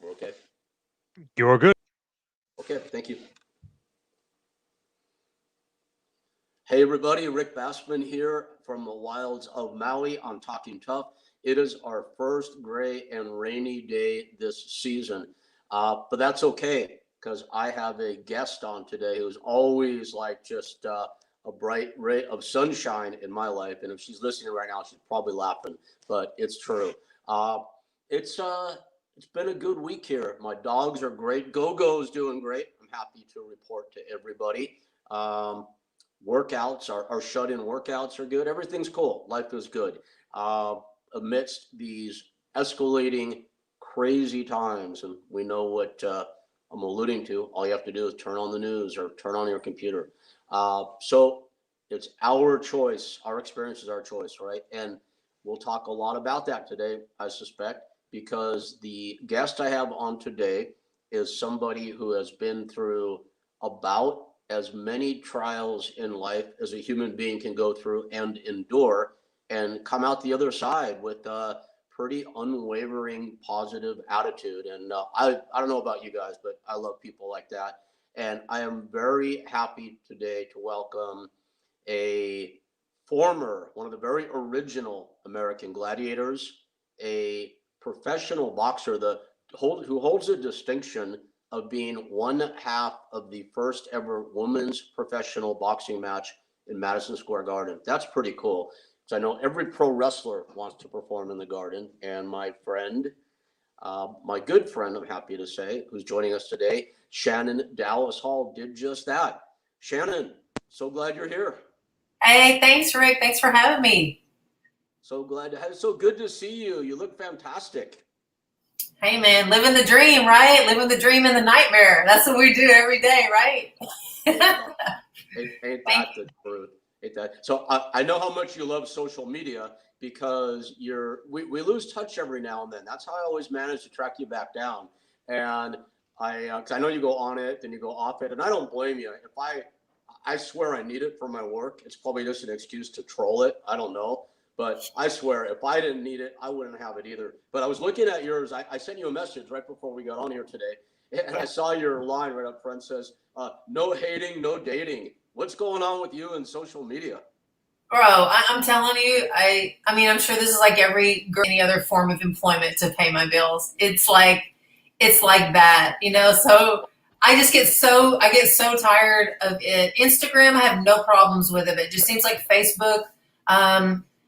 We're okay? You're good. Okay, thank you. Hey everybody, Rick Bassman here from the wilds of Maui on Talking Tough. It is our first gray and rainy day this season, but that's okay because I have a guest on today who's always like just a bright ray of sunshine in my life. And if she's listening right now, she's probably laughing, but it's true. Uh, it's been a good week here. My dogs are great. Go-Go's doing great. I'm happy to report to everybody. Workouts, our shut-in workouts are good. Everything's cool. Life is good. Amidst these escalating, crazy times, and we know what I'm alluding to. All you have to do is turn on the news or turn on your computer. So it's our choice. Our experience is our choice, right? And we'll talk a lot about that today, I suspect, because the guest I have on today is somebody who has been through about as many trials in life as a human being can go through and endure and come out the other side with a pretty unwavering positive attitude. And I don't know about you guys, but I love people like that. And I am very happy today to welcome one of the very original American Gladiators, a professional boxer who holds a distinction of being one half of the first ever women's professional boxing match in Madison Square Garden. That's pretty cool. So I know every pro wrestler wants to perform in the Garden, and my good friend, I'm happy to say, who's joining us today, Shannon Dallas Hall, did just that. Shannon, so glad you're here. Hey, thanks, Rick. Thanks for having me. So glad to have you. So good to see you. You look fantastic. Hey, man, living the dream, right? Living the dream and the nightmare. That's what we do every day, right? Ain't that the truth? Ain't that? So I know how much you love social media because we lose touch every now and then. That's how I always manage to track you back down. And because I know you go on it, then you go off it, and I don't blame you. If I swear I need it for my work. It's probably just an excuse to troll it. I don't know. But I swear, if I didn't need it, I wouldn't have it either. But I was looking at yours. I sent you a message right before we got on here today. And I saw your line right up front says, no hating, no dating. What's going on with you and social media? Bro, I'm telling you, I mean, I'm sure this is like any other form of employment to pay my bills. It's like that, so I get so tired of it. Instagram, I have no problems with it. It just seems like Facebook,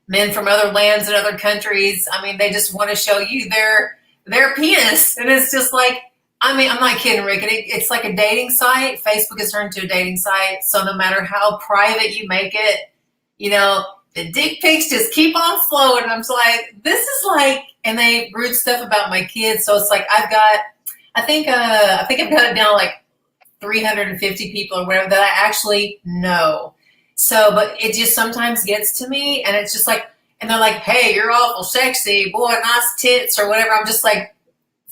men from other lands and other countries, I mean, they just want to show you their penis. And it's just like, I mean, I'm not kidding, Rick. It's like a dating site. Facebook has turned to a dating site. So no matter how private you make it, the dick pics just keep on flowing. And I'm just like, this is like, and they rude stuff about my kids. So it's like, I think I've got it down like 350 people or whatever that I actually know. So, but it just sometimes gets to me, and it's just like, and they're like, hey, you're awful sexy, boy, nice tits, or whatever. I'm just like,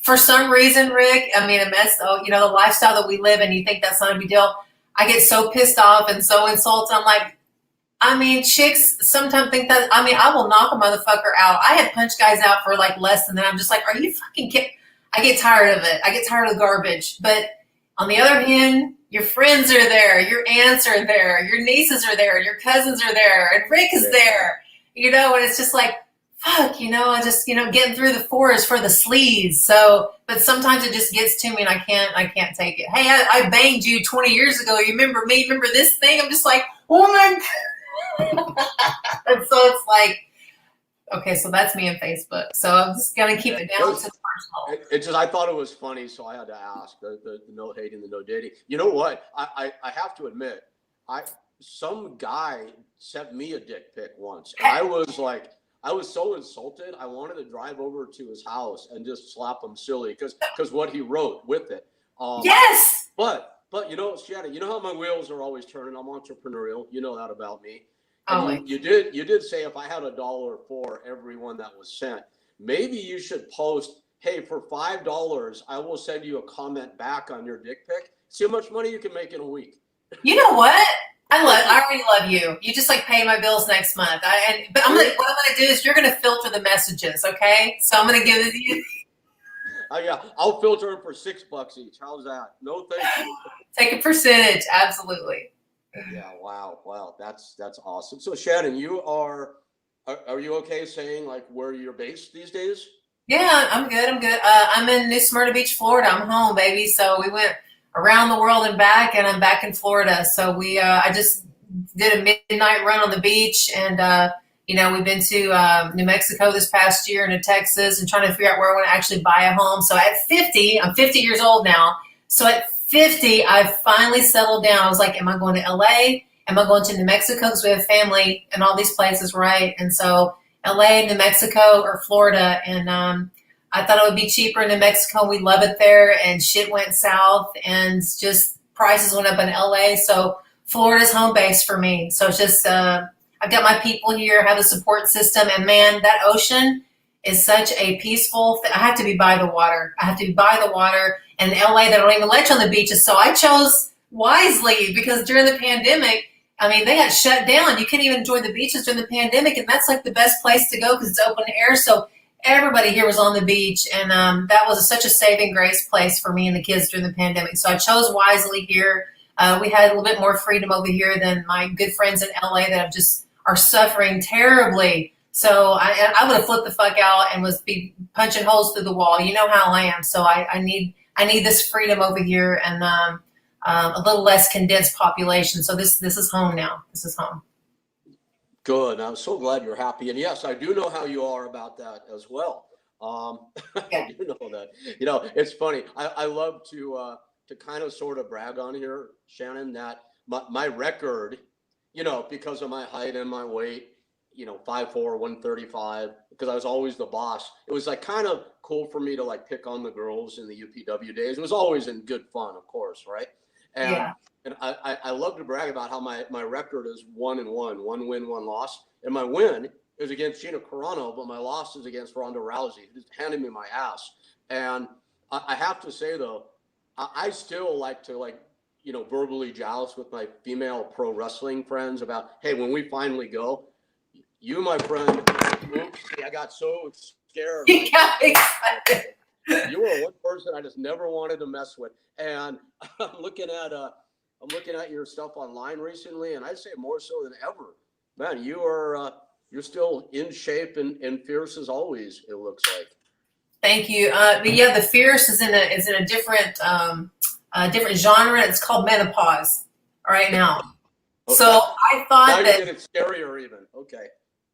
for some reason, Rick, I mean, the lifestyle that we live in, you think that's not a big deal. I get so pissed off and so insulted. I'm like, I mean, chicks sometimes think that, I mean, I will knock a motherfucker out. I had punched guys out for like less than that. I'm just like, are you fucking kidding? I get tired of it. I get tired of the garbage. But on the other hand, your friends are there, your aunts are there, your nieces are there, your cousins are there, and Rick is there, and it's just like, fuck, I just, getting through the forest for the sleaze. So, but sometimes it just gets to me and I can't take it. Hey, I banged you 20 years ago. You remember me? Remember this thing? I'm just like, oh my God. And so it's like, okay, so that's me on Facebook. So I'm just going to keep it down to the personal. It just, I thought it was funny, so I had to ask the no hating, the no dating. You know what? I have to admit, some guy sent me a dick pic once. And I was like, I was so insulted. I wanted to drive over to his house and just slap him silly because what he wrote with it. Yes. But Shannon, you know how my wheels are always turning. I'm entrepreneurial. You know that about me. Oh, you did say if I had $1 for every one that was sent, maybe you should post, hey, for $5, I will send you a comment back on your dick pic. See how much money you can make in a week. You know what? I already love you. You just like pay my bills next month. What I'm gonna do is you're gonna filter the messages, okay? So I'm gonna give it to you. Yeah, I'll filter them for $6 each. How's that? No, thank you. Take a percentage, absolutely. Yeah, wow, that's awesome. So Shannon, are you okay saying like where you're based these days? Yeah, I'm good. I'm good. I'm in New Smyrna Beach, Florida. I'm home, baby. So we went around the world and back, and I'm back in Florida. So I just did a midnight run on the beach, and we've been to New Mexico this past year and to Texas, and trying to figure out where I want to actually buy a home. So at 50, I'm 50 years old now. So at 50, I finally settled down. I was like, am I going to LA? Am I going to New Mexico? Because we have family in all these places, right? And so LA, New Mexico, or Florida. And I thought it would be cheaper in New Mexico. We love it there. And shit went south and just prices went up in LA. So Florida's home base for me. So it's just, I've got my people here, have a support system. And man, that ocean is such a peaceful thing. I have to be by the water. And in LA, they don't even let you on the beaches. So I chose wisely because during the pandemic, I mean, they got shut down. You couldn't even enjoy the beaches during the pandemic, and that's like the best place to go because it's open air. So everybody here was on the beach, and that was such a saving grace place for me and the kids during the pandemic. So I chose wisely here. We had a little bit more freedom over here than my good friends in LA that are suffering terribly. So I would have flipped the fuck out and be punching holes through the wall. You know how I am. So I need this freedom over here and a little less condensed population. So this is home now. This is home. Good. I'm so glad you're happy. And yes, I do know how you are about that as well. Yeah. I do know that. You know, it's funny. I love to kind of sort of brag on here, Shannon, that my record, you know, because of my height and my weight, you know, 5'4", 135, because I was always the boss. It was like kind of cool for me to like pick on the girls in the UPW days. It was always in good fun, of course, right? And, Yeah. and I love to brag about how my record is 1-1, 1 win, 1 loss. And my win is against Gina Carano, but my loss is against Ronda Rousey, who just handed me my ass. And I have to say, though, I still like to, you know, verbally joust with my female pro wrestling friends about, hey, when we finally go, you, my friend, oops, I got so scared. You got excited. You were one person I just never wanted to mess with. And I'm looking at your stuff online recently, and I'd say more so than ever. Man, you're still in shape and fierce as always, it looks like. Thank you. But yeah, the fierce is in a different different genre. It's called Menopause right now. Okay. So I thought now that you're getting scarier even. Okay.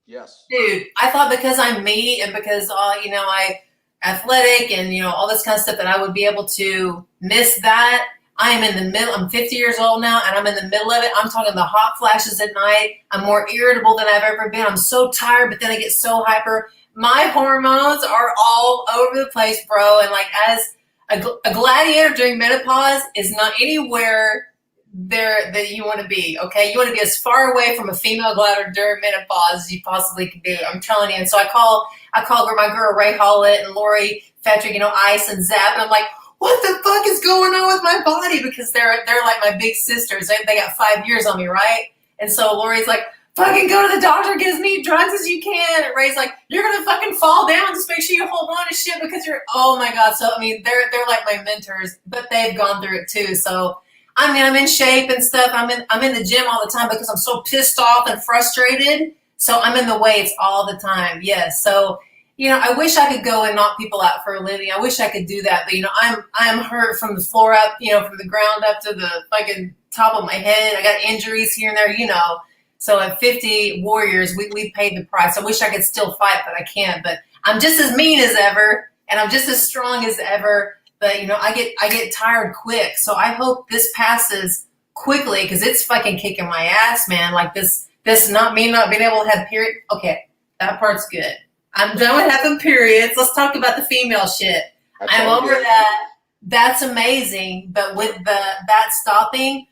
Yes. dude, I thought because I'm me and because you know, I athletic and you know all this kind of stuff that I would be able to miss that. I am in the middle. I'm 50 years old now, and I'm in the middle of it. I'm talking the hot flashes at night. I'm more irritable than I've ever been. I'm so tired, but then I get so hyper. My hormones are all over the place, bro. And like as a gladiator during menopause is not anywhere there that you want to be. Okay, you want to be as far away from a female gladiator during menopause as you possibly can be. I'm telling you. And so I call my girl Ray Hollett and Lori Patrick, you know, Ice and Zap, and I'm like, what the fuck is going on with my body? Because they're like my big sisters. They got 5 years on me, right? And so Lori's like, fucking go to the doctor, get as many drugs as you can. And Ray's like, you're gonna fucking fall down. Just make sure you hold on to shit because oh my god. So I mean, they're like my mentors, but they've gone through it too. So I mean, I'm in shape and stuff. I'm in the gym all the time because I'm so pissed off and frustrated. So I'm in the weights all the time. Yes. So you know, I wish I could go and knock people out for a living. I wish I could do that, but you know, I'm hurt from the floor up, you know, from the ground up to the fucking top of my head. I got injuries here and there, you know. So at 50 Warriors, we paid the price. I wish I could still fight, but I can't. But I'm just as mean as ever, and I'm just as strong as ever. But you know, I get tired quick. So I hope this passes quickly because it's fucking kicking my ass, man. Like this not being able to have period. Okay, that part's good. I'm done with having periods. Let's talk about the female shit. I'm over that. That's amazing. But with that stopping,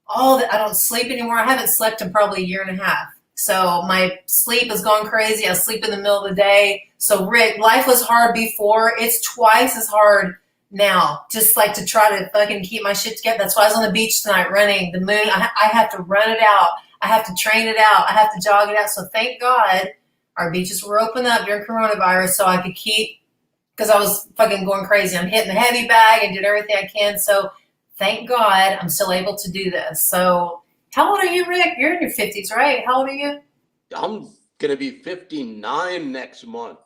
I don't sleep anymore. I haven't slept in probably a year and a half. So my sleep has gone crazy. I sleep in the middle of the day. So Rick, life was hard before. It's twice as hard now. Just like to try to fucking keep my shit together. That's why I was on the beach tonight running the moon. I have to run it out. I have to train it out. I have to jog it out. So thank God our beaches were open up during coronavirus so I could keep because I was fucking going crazy. I'm hitting the heavy bag and did everything I can. So thank God I'm still able to do this. So how old are you, Rick? You're in your 50s, right? How old are you? I'm going to be 59 next month.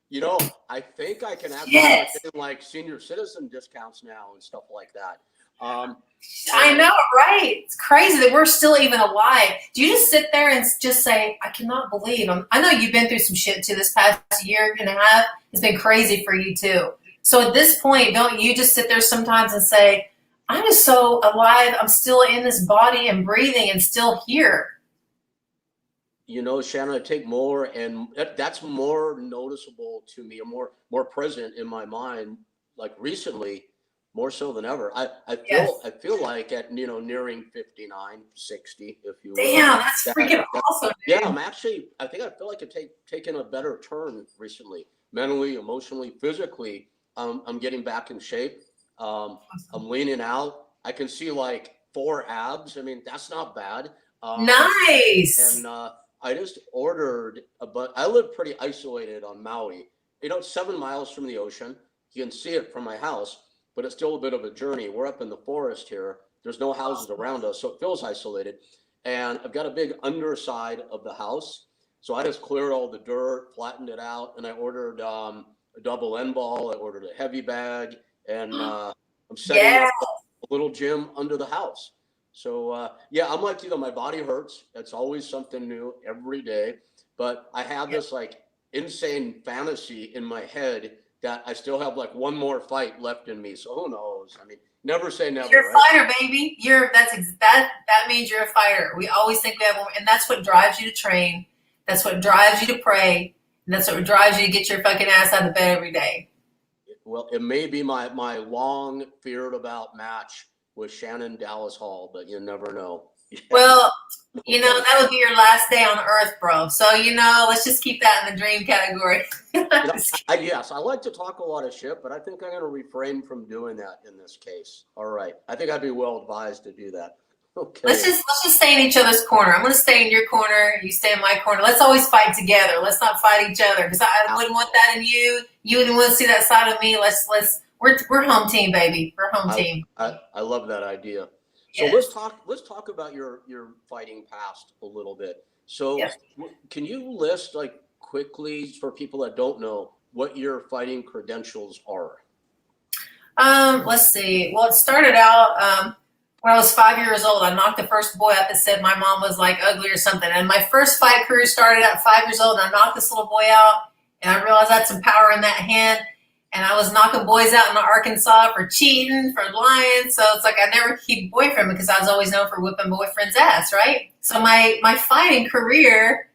You know, I think I can actually start getting like senior citizen discounts now and stuff like that. I know, right? It's crazy that we're still even alive. Do you just sit there and just say, I cannot believe I know you've been through some shit too this past year and a half. It's been crazy for you too. So at this point, don't you just sit there sometimes and say, I'm just so alive. I'm still in this body and breathing and still here. You know, Shannon, I take more, and that's more noticeable to me, or more present in my mind, like recently, more so than ever. I feel like at, you know, nearing 59, 60, if you will. Damn, that's freaking awesome, dude. Yeah, I think I feel like I've taken a better turn recently, mentally, emotionally, physically. I'm getting back in shape. I'm leaning out. I can see like 4 abs. I mean, that's not bad. Nice. And I just ordered but I live pretty isolated on Maui. You know, it's 7 miles from the ocean. You can see it from my house, but it's still a bit of a journey. We're up in the forest here. There's no houses around us, so it feels isolated. And I've got a big underside of the house. So I just cleared all the dirt, flattened it out, and I ordered a double end ball. I ordered a heavy bag, and I'm setting up a little gym under the house. So yeah, I'm like, you know, my body hurts. It's always something new every day. But I have this like insane fantasy in my head that I still have like one more fight left in me. So who knows? I mean, never say never. You're a fighter, baby. That means you're a fighter. We always think we have one, and that's what drives you to train. That's what drives you to pray, and that's what drives you to get your fucking ass out of bed every day. Well, it may be my long feared about match with Shannon Dallas Hall, but you never know. Well, you know, that would be your last day on earth, bro. So, you know, let's just keep that in the dream category. Yes, I like to talk a lot of shit, but I think I'm going to refrain from doing that in this case. All right. I think I'd be well advised to do that. Okay. Let's just stay in each other's corner. I'm going to stay in your corner. You stay in my corner. Let's always fight together. Let's not fight each other, because I wouldn't want that in you. You wouldn't want to see that side of me. We're home team, baby. We're home team. I love that idea. So let's talk about your fighting past a little bit. So can you list, like, quickly, for people that don't know, what your fighting credentials are? Let's see. Well, it started out when I was 5 years old. I knocked the first boy out that said my mom was like ugly or something. And my first fight career started at 5 years old, and I knocked this little boy out, and I realized I had some power in that hand. And I was knocking boys out in Arkansas for cheating, for lying. So it's like I never keep a boyfriend because I was always known for whipping boyfriend's ass, right? So my fighting career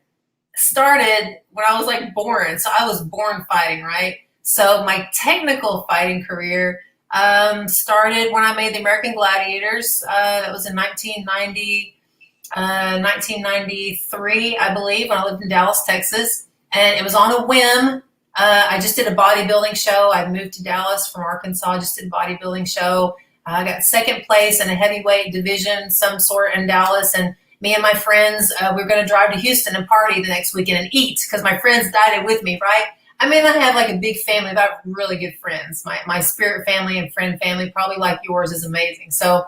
started when I was like born. So I was born fighting, right? So my technical fighting career started when I made the American Gladiators. That was in 1993, I believe, when I lived in Dallas, Texas. And it was on a whim. I just did a bodybuilding show. I moved to Dallas from Arkansas. I just did a bodybuilding show. I got second place in a heavyweight division, some sort, in Dallas. And me and my friends, we were going to drive to Houston and party the next weekend and eat, because my friends died with me, right? I mean, I have like a big family. I've got really good friends. My spirit family and friend family, probably like yours, is amazing. So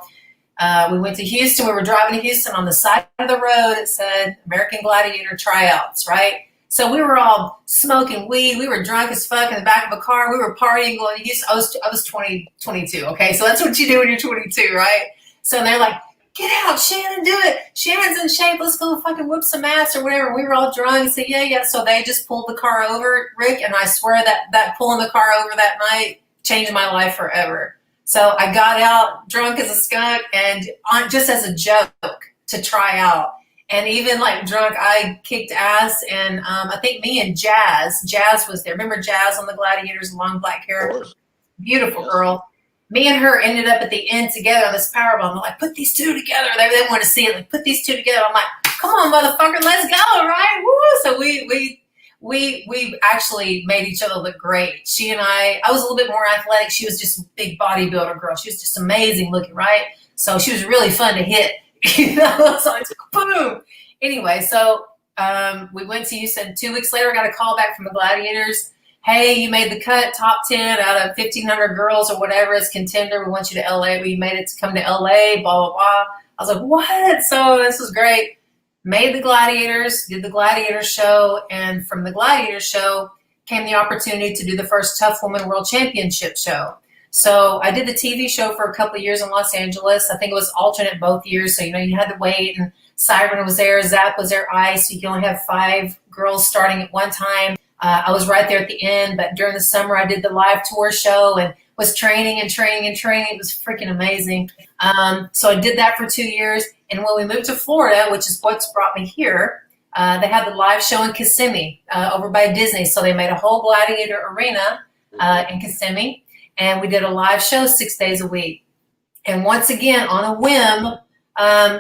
we went to Houston. We were driving to Houston. On the side of the road, it said American Gladiator tryouts, right? So we were all smoking weed. We were drunk as fuck in the back of a car. We were partying, going to Houston. I was 22. Okay, so that's what you do when you're 22, right? So they're like, "Get out, Shannon, do it. Shannon's in shape. Let's go fucking whip some ass or whatever." We were all drunk and said, yeah. So they just pulled the car over, Rick, and I swear that pulling the car over that night changed my life forever. So I got out drunk as a skunk and just as a joke to try out. And even like drunk, I kicked ass. And I think me and Jazz was there. Remember Jazz on the Gladiators, long black hair? Beautiful girl. Me and her ended up at the end together on this powerbomb. They're like, put these two together. They want to see it. Like, put these two together. I'm like, come on, motherfucker, let's go, right? Woo! So we actually made each other look great. She and I was a little bit more athletic. She was just a big bodybuilder girl. She was just amazing looking, right? So she was really fun to hit. You know, so it's boom. Anyway, so we went to Houston. 2 weeks later, I got a call back from the Gladiators. hey, you made the cut, top 10 out of 1,500 girls or whatever as contender. We want you to LA. We made it to come to LA, blah, blah, blah. I was like, what? So this was great. Made the Gladiators, did the Gladiators show. And from the Gladiators show came the opportunity to do the first Tough Woman World Championship show. So I did the TV show for a couple of years in Los Angeles. I think it was alternate both years. So, you had to wait, and Siren was there, Zap was there, Ice. So you can only have 5 girls starting at one time. I was right there at the end, but during the summer I did the live tour show and was training. It was freaking amazing. So I did that for 2 years. And when we moved to Florida, which is what's brought me here, they had the live show in Kissimmee over by Disney. So they made a whole Gladiator arena in Kissimmee. And we did a live show 6 days a week. And once again, on a whim,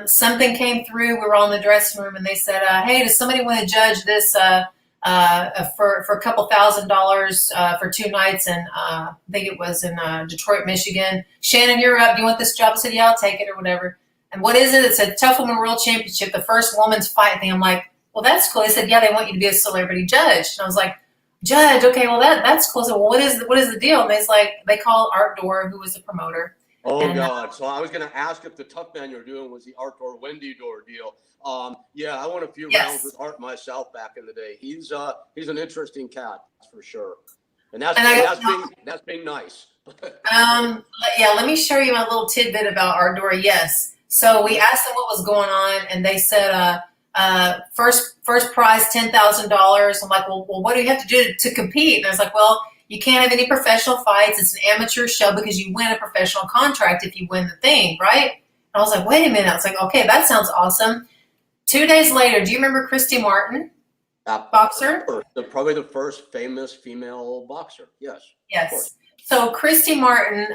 something came through. We were all in the dressing room and they said, hey, does somebody want to judge this for a couple $1,000 for 2 nights? And I think it was in Detroit, Michigan. Shannon, you're up. Do you want this job? I said, yeah, I'll take it or whatever. And what is it? It's a Tough Woman World Championship, the first woman's fight thing. I'm like, well, that's cool. They said, yeah, they want you to be a celebrity judge. And I was like, judge, okay, well, that's cool. So well, what is the deal? And they called Art Door, who was the promoter. Oh, and, God. So I was going to ask if the Tough Man you're doing was the Art Door, Wendy Door deal. Yeah, I won a few rounds with Art myself back in the day. He's an interesting cat, for sure. And that's being nice. Yeah, let me show you my little tidbit about Art Door. Yes. So we asked them what was going on, and they said, first prize, $10,000. I'm like, well, what do you have to do to compete? And I was like, well, you can't have any professional fights. It's an amateur show because you win a professional contract if you win the thing, right? And I was like, wait a minute. I was like, okay, that sounds awesome. 2 days later, do you remember Christy Martin, boxer? Probably the first famous female boxer. Yes. Yes. So Christy Martin,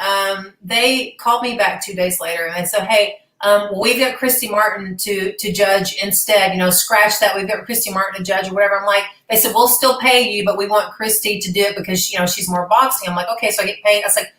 they called me back 2 days later and they said, hey, well, we've got Christy Martin to judge instead, scratch that. We've got Christy Martin to judge or whatever. I'm like, they said, we'll still pay you, but we want Christy to do it because, she's more boxing. I'm like, okay, so I get paid. I was like,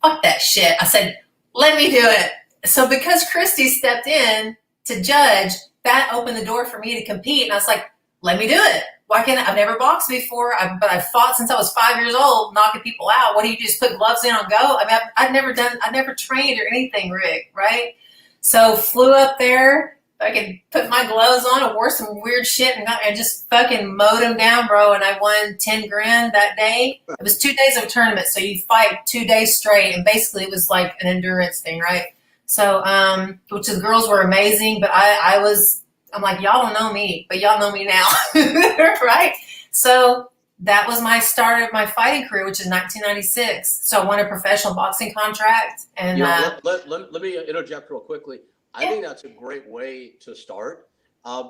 fuck that shit. I said, let me do it. So because Christy stepped in to judge, that opened the door for me to compete. And I was like, let me do it. Why can't I've never boxed before, but I've fought since I was 5 years old, knocking people out. What do you just put gloves in and go? I mean, I'd never trained or anything, Rick, right? So flew up there, fucking put my gloves on and wore some weird shit and just fucking mowed them down, bro. And I won 10 grand that day. It was 2 days of a tournament. So you fight 2 days straight. And basically it was like an endurance thing, right? So, which the girls were amazing, but I'm like, y'all don't know me, but y'all know me now, right? So that was my start of my fighting career, which is 1996. So I won a professional boxing contract. And let me interject real quickly. I think that's a great way to start.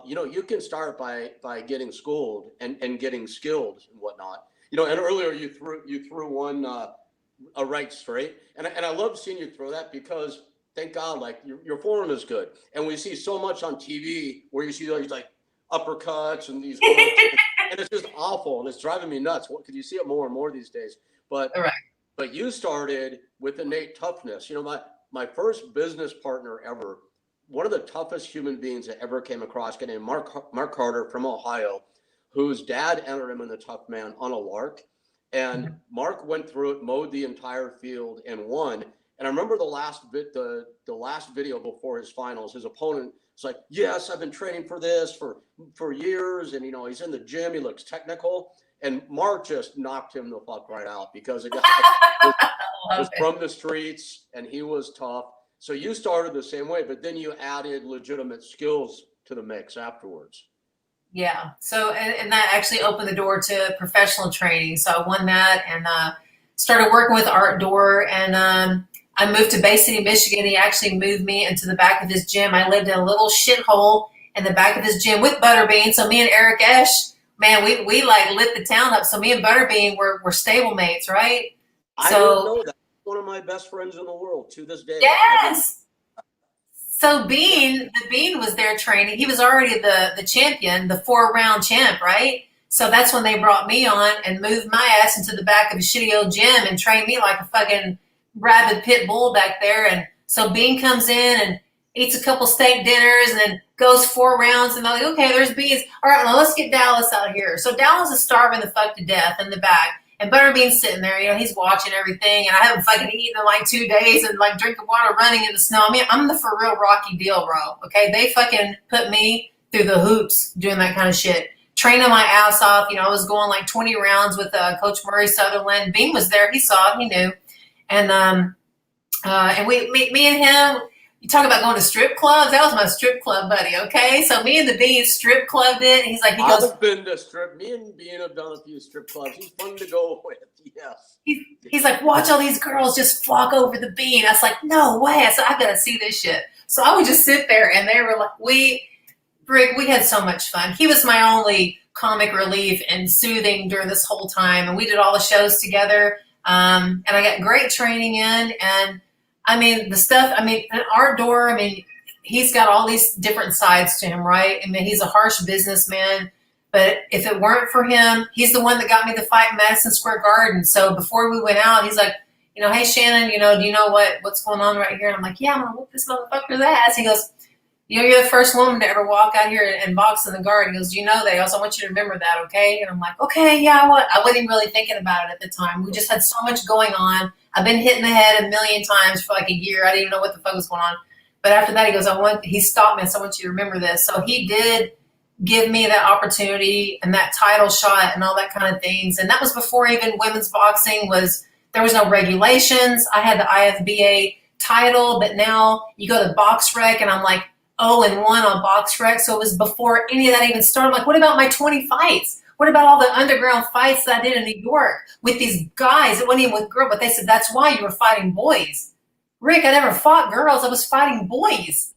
You can start by getting schooled and getting skilled and whatnot. And earlier you threw one a right straight, and I love seeing you throw that because thank God, like your form is good, and we see so much on TV where you see these like uppercuts and these hooks, and it's just awful, and it's driving me nuts because you see it more and more these days. But you started with innate toughness. My first business partner ever, one of the toughest human beings I ever came across, a guy named Mark Carter from Ohio, whose dad entered him in the Tough Man on a lark, and Mark went through it, mowed the entire field, and won. And I remember the last video before his finals, his opponent was like, yes, I've been training for this for years. And, he's in the gym. He looks technical. And Mark just knocked him the fuck right out because the guy was from the streets and he was tough. So you started the same way, but then you added legitimate skills to the mix afterwards. Yeah. So, and that actually opened the door to professional training. So I won that and started working with Art Door, and I moved to Bay City, Michigan. He actually moved me into the back of his gym. I lived in a little shithole in the back of his gym with Butterbean. So me and Eric Esch, man, we like lit the town up. So me and Butterbean were stablemates, right? I didn't know that. One of my best friends in the world to this day. Yes. So Bean was there training. He was already the champion, the 4-round champ, right? So that's when they brought me on and moved my ass into the back of a shitty old gym and trained me like a fucking rabid pit bull back there. And so Bean comes in and eats a couple steak dinners and then goes 4 rounds, and they're like, okay, there's Beans. All right, now let's get Dallas out here. So Dallas is starving the fuck to death in the back. And Butterbean's sitting there, you know, he's watching everything, and I haven't fucking eaten in like 2 days and like drinking water, running in the snow. I mean, I'm the for real Rocky deal, bro. Okay, they fucking put me through the hoops doing that kind of shit, training my ass off. You know, I was going like 20 rounds with Coach Murray Sutherland. Bean was there, he saw it, he knew, and me and him. You talk about going to strip clubs. That was my strip club buddy. Okay, so me and the Bean strip clubbed it. And he goes. I've been to strip. Me and Bean have done a few strip clubs. He's fun to go with. Yes. He's like, watch all these girls just flock over the Bean. I was like, no way. I said, I gotta see this shit. So I would just sit there, and they were like, we had so much fun. He was my only comic relief and soothing during this whole time, and we did all the shows together. And I got great training in, and I mean, the stuff, I mean, Art Door, I mean, he's got all these different sides to him, right? I mean, he's a harsh businessman, but if it weren't for him, he's the one that got me the fight in Madison Square Garden. So before we went out, he's like, you know, hey, Shannon, you know, do you know what's going on right here? And I'm like, yeah, I'm going to whoop this motherfucker's ass. He goes, you know, you're the first woman to ever walk out here and box in the garden. He goes, do you know that? He goes, I want you to remember that, okay? And I'm like, okay, yeah, I wasn't even really thinking about it at the time. We just had so much going on. I've been hit in the head a million times for like a year. I didn't even know what the fuck was going on. But after that, he goes, he stopped me, so I want you to remember this. So he did give me that opportunity and that title shot and all that kind of things. And that was before even women's boxing there was no regulations. I had the IFBA title, but now you go to Box Rec and I'm like 0-1 on Box Rec. So it was before any of that even started. I'm like, what about my 20 fights? What about all the underground fights that I did in New York with these guys? It wasn't even with girls, but they said, that's why you were fighting boys. Rick, I never fought girls. I was fighting boys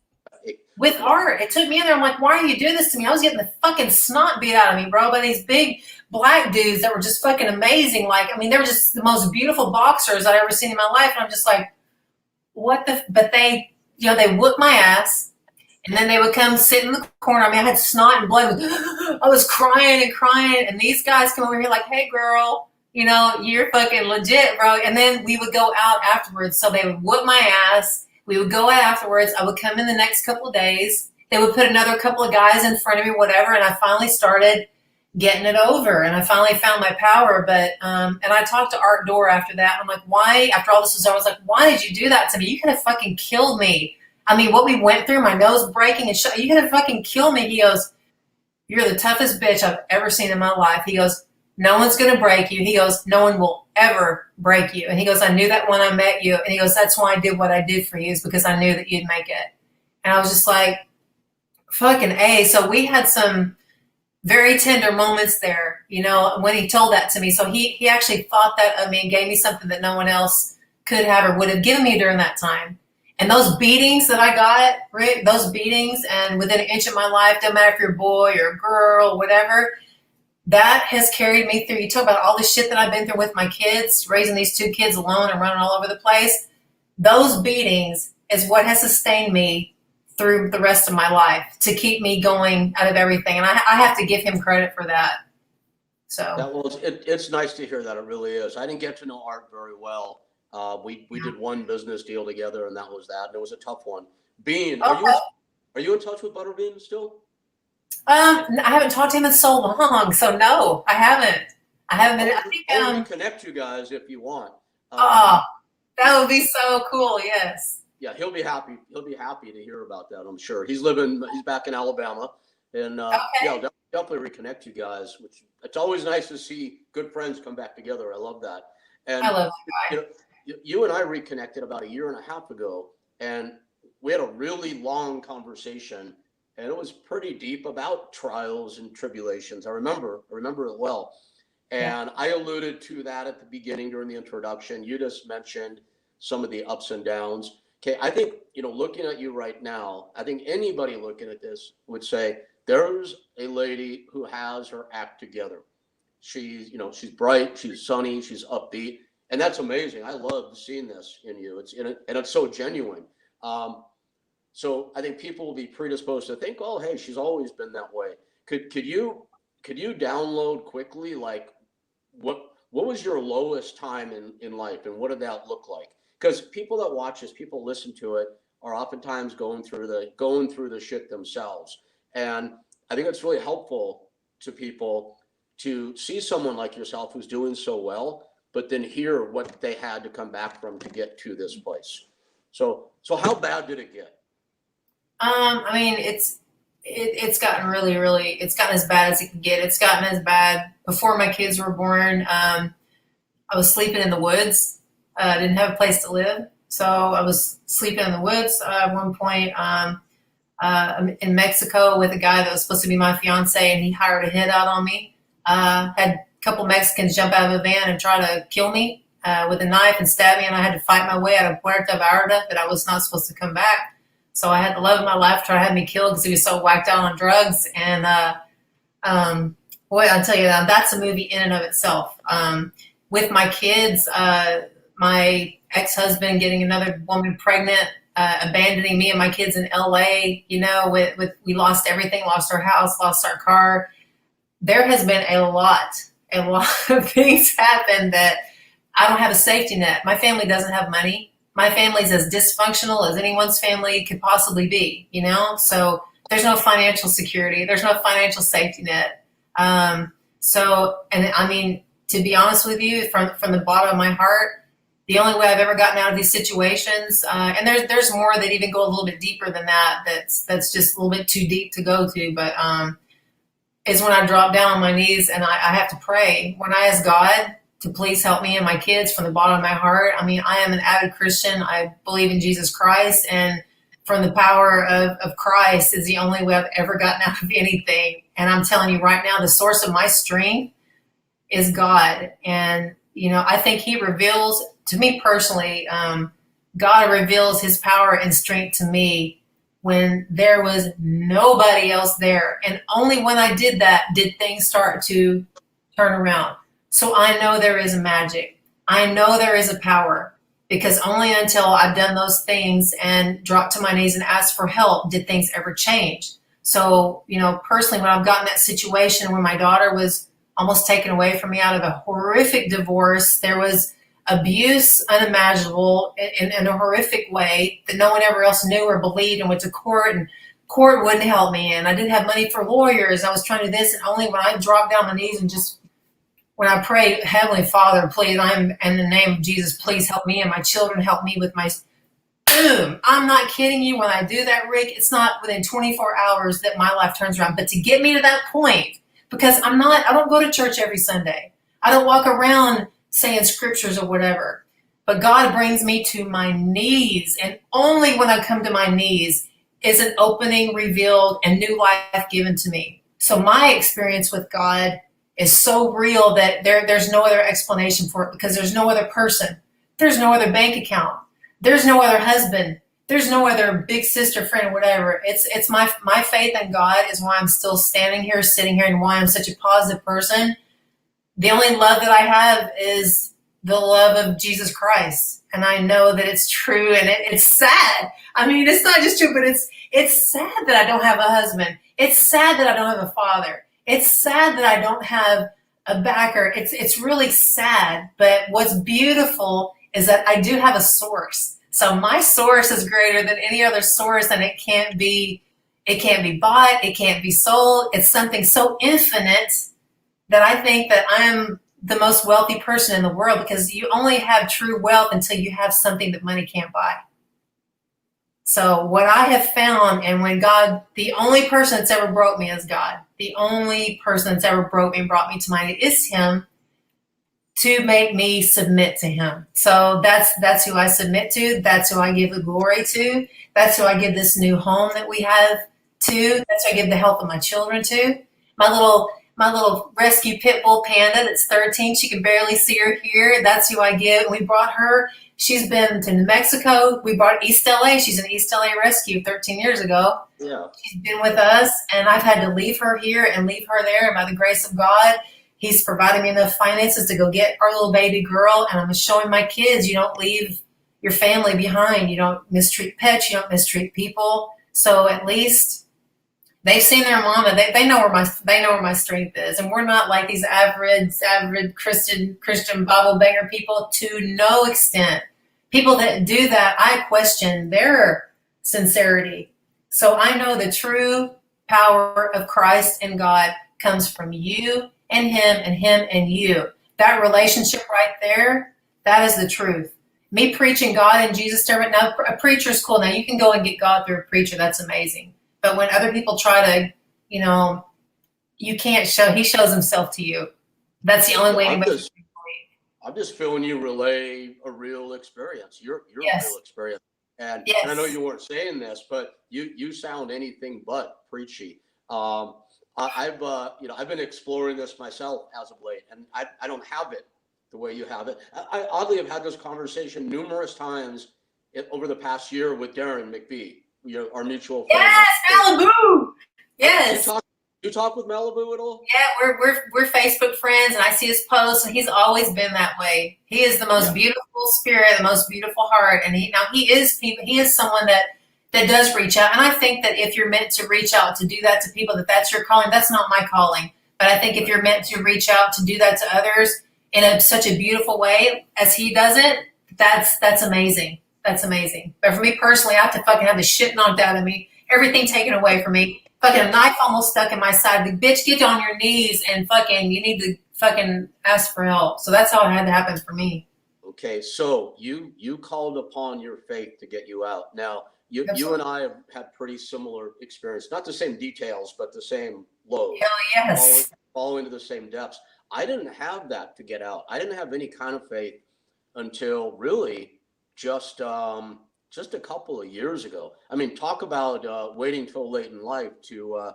with Art. It took me in there. I'm like, why are you doing this to me? I was getting the fucking snot beat out of me, bro, by these big black dudes that were just fucking amazing. Like, I mean, they were just the most beautiful boxers I'd ever seen in my life. And I'm just like, but they, you know, they whooped my ass. And then they would come sit in the corner. I mean, I had snot and blood. I was crying and crying. And these guys come over here like, hey, girl, you know, you're fucking legit, bro. And then we would go out afterwards. So they would whoop my ass. We would go out afterwards. I would come in the next couple of days. They would put another couple of guys in front of me, whatever. And I finally started getting it over. And I finally found my power. But, and I talked to Art Door after that. I'm like, why? After all this was over, I was like, why did you do that to me? You could have fucking killed me. I mean, what we went through, my nose breaking, and you could have fucking killed me. He goes, you're the toughest bitch I've ever seen in my life. He goes, no one's going to break you. He goes, no one will ever break you. And he goes, I knew that when I met you. And he goes, that's why I did what I did for you, is because I knew that you'd make it. And I was just like, fucking A. So we had some very tender moments there, you know, when he told that to me. So he actually thought that of me and gave me something that no one else could have or would have given me during that time. And those beatings that I got, right, those beatings, and within an inch of my life, doesn't matter if you're a boy or a girl or whatever, that has carried me through. You talk about all the shit that I've been through with my kids, raising these 2 kids alone and running all over the place. Those beatings is what has sustained me through the rest of my life to keep me going out of everything. And I have to give him credit for that. So it's nice to hear that. It really is. I didn't get to know Art very well. We did one business deal together, and that was that. And it was a tough one. Bean, are you in touch with Butterbean still? I haven't talked to him in so long, so no, I haven't. Been. I think I'll reconnect you guys if you want. That would be so cool. Yes. Yeah, he'll be happy. He'll be happy to hear about that. I'm sure. He's back in Alabama, and yeah, I'll definitely reconnect you guys. Which it's always nice to see good friends come back together. I love that. And I love you and I reconnected about 1.5 years ago, and we had a really long conversation, and it was pretty deep about trials and tribulations. I remember it well. And I alluded to that at the beginning during the introduction. You just mentioned some of the ups and downs. Okay, I think, looking at you right now, I think anybody looking at this would say there's a lady who has her act together. She's bright, she's sunny, she's upbeat. And that's amazing. I love seeing this in you. It's so genuine. So I think people will be predisposed to think, oh, hey, she's always been that way. Could you download quickly, like what was your lowest time in life, and what did that look like? Because people that watch this, people listen to it, are oftentimes going through the shit themselves. And I think it's really helpful to people to see someone like yourself who's doing so well, but then hear what they had to come back from to get to this place. So how bad did it get? I mean, it's gotten really, it's gotten as bad as it can get. It's gotten as bad before my kids were born. I was sleeping in the woods. I didn't have a place to live. So I was sleeping in the woods at one point in Mexico with a guy that was supposed to be my fiance, and he hired a hit out on me. Had a couple Mexicans jump out of a van and try to kill me with a knife and stab me, and I had to fight my way out of Puerto Vallarta, but I was not supposed to come back. So I had the love of my life try to have me killed because he was so whacked out on drugs. And boy, I'll tell you that's a movie in and of itself. With my kids, my ex-husband getting another woman pregnant, abandoning me and my kids in LA, we lost everything, lost our house, lost our car. There has been a lot of things happen that I don't have a safety net. My family doesn't have money. My family's as dysfunctional as anyone's family could possibly be, So there's no financial security. There's no financial safety net. And I mean, to be honest with you, from the bottom of my heart, the only way I've ever gotten out of these situations, and there's more that even go a little bit deeper than that. That's just a little bit too deep to go to, but is when I drop down on my knees and I have to pray. When I ask God to please help me and my kids from the bottom of my heart. I mean, I am an avid Christian. I believe in Jesus Christ, and from the power of Christ is the only way I've ever gotten out of anything. And I'm telling you right now, the source of my strength is God. And, I think he reveals to me personally, God reveals his power and strength to me when there was nobody else there. And only when I did that did things start to turn around. So I know there is a magic. I know there is a power, because only until I've done those things and dropped to my knees and asked for help did things ever change. So, personally, when I've gotten that situation when my daughter was almost taken away from me out of a horrific divorce, there was abuse unimaginable in a horrific way that no one ever else knew or believed, and went to court, and court wouldn't help me, and I didn't have money for lawyers. I was trying to do this, and only when I dropped down my knees and just when I prayed, Heavenly Father, please, I'm in the name of Jesus, please help me and my children, help me with my, boom. I'm not kidding you. When I do that, Rick, it's not within 24 hours that my life turns around. But to get me to that point, because I don't go to church every Sunday. I don't walk around saying scriptures or whatever. But God brings me to my knees. And only when I come to my knees is an opening revealed and new life given to me. So my experience with God is so real that there's no other explanation for it, because there's no other person. There's no other bank account. There's no other husband. There's no other big sister, friend, whatever. It's my faith in God is why I'm still standing here, sitting here, and why I'm such a positive person. The only love that I have is the love of Jesus Christ. And I know that it's true, and it's sad. I mean, it's not just true, but it's sad that I don't have a husband. It's sad that I don't have a father. It's sad that I don't have a backer. It's really sad, but what's beautiful is that I do have a source. So my source is greater than any other source, and it can't be bought, it can't be sold. It's something so infinite that I think that I'm the most wealthy person in the world, because you only have true wealth until you have something that money can't buy. So what I have found, and when God, the only person that's ever broke me is God. The only person that's ever broke me and brought me to my knees is him, to make me submit to him. So that's who I submit to. That's who I give the glory to. That's who I give this new home that we have to. That's who I give the health of my children to. My little rescue pit bull panda that's 13. She can barely see her here. That's who I give. We brought her. She's been to New Mexico. We brought East LA. She's an East LA rescue 13 years ago. Yeah. She's been with us, and I've had to leave her here and leave her there. And by the grace of God, he's provided me enough finances to go get our little baby girl. And I'm showing my kids, you don't leave your family behind. You don't mistreat pets. You don't mistreat people. So at least they've seen their mama. They know where my strength is. And we're not like these average Christian Bible banger people, to no extent. People that do that, I question their sincerity. So I know the true power of Christ and God comes from you and him and you. That relationship right there, that is the truth. Me preaching God and Jesus to everyone. Now, a preacher's cool. Now, you can go and get God through a preacher. That's amazing. But when other people try to, you can't show. He shows himself to you. That's the only way anybody can believe. I'm just feeling you relay a real experience. Your Yes. real experience. And, Yes. and I know you weren't saying this, but you sound anything but preachy. I've been exploring this myself as of late, and I don't have it the way you have it. I oddly have had this conversation numerous times over the past year with Darren McBee, our mutual friend. Yes, Malibu. Yes. You talk with Malibu at all? Yeah, we're Facebook friends, and I see his posts, and he's always been that way. He is the most beautiful spirit, the most beautiful heart, and he is someone that does reach out. And I think that if you're meant to reach out to do that to people, that's your calling. That's not my calling, but I think if you're meant to reach out to do that to others in such a beautiful way as he does it, that's amazing. That's amazing. But for me personally, I have to fucking have the shit knocked out of me, everything taken away from me. Fucking a knife almost stuck in my side. The bitch, get on your knees and you need to fucking ask for help. So that's how it had to happen for me. Okay, so you called upon your faith to get you out. Now, you and I have had pretty similar experience, not the same details, but the same lows. Hell yes. Falling to the same depths. I didn't have that to get out. I didn't have any kind of faith until really just a couple of years ago. I mean, talk about waiting till late in life to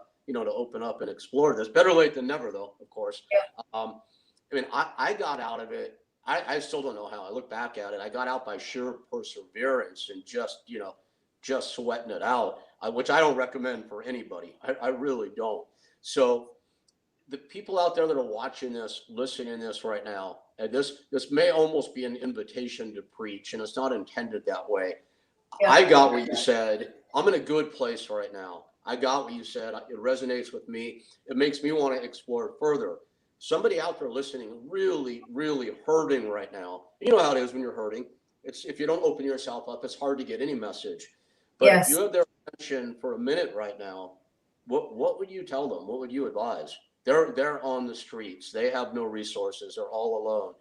open up and explore this. Better late than never, though, of course. Yeah. I got out of it. I still don't know how. I look back at it. I got out by sheer perseverance and just sweating it out, which I don't recommend for anybody. I really don't. So the people out there that are watching this, listening to this right now, and this may almost be an invitation to preach, and it's not intended that way. Yeah. I got what you said. I'm in a good place right now. I got what you said. It resonates with me. It makes me want to explore it further. Somebody out there listening, really, really hurting right now. You know how it is when you're hurting. It's if you don't open yourself up, it's hard to get any message. But yes. If you have their attention for a minute right now, what would you tell them? What would you advise? They're on the streets. They have no resources. They're all alone.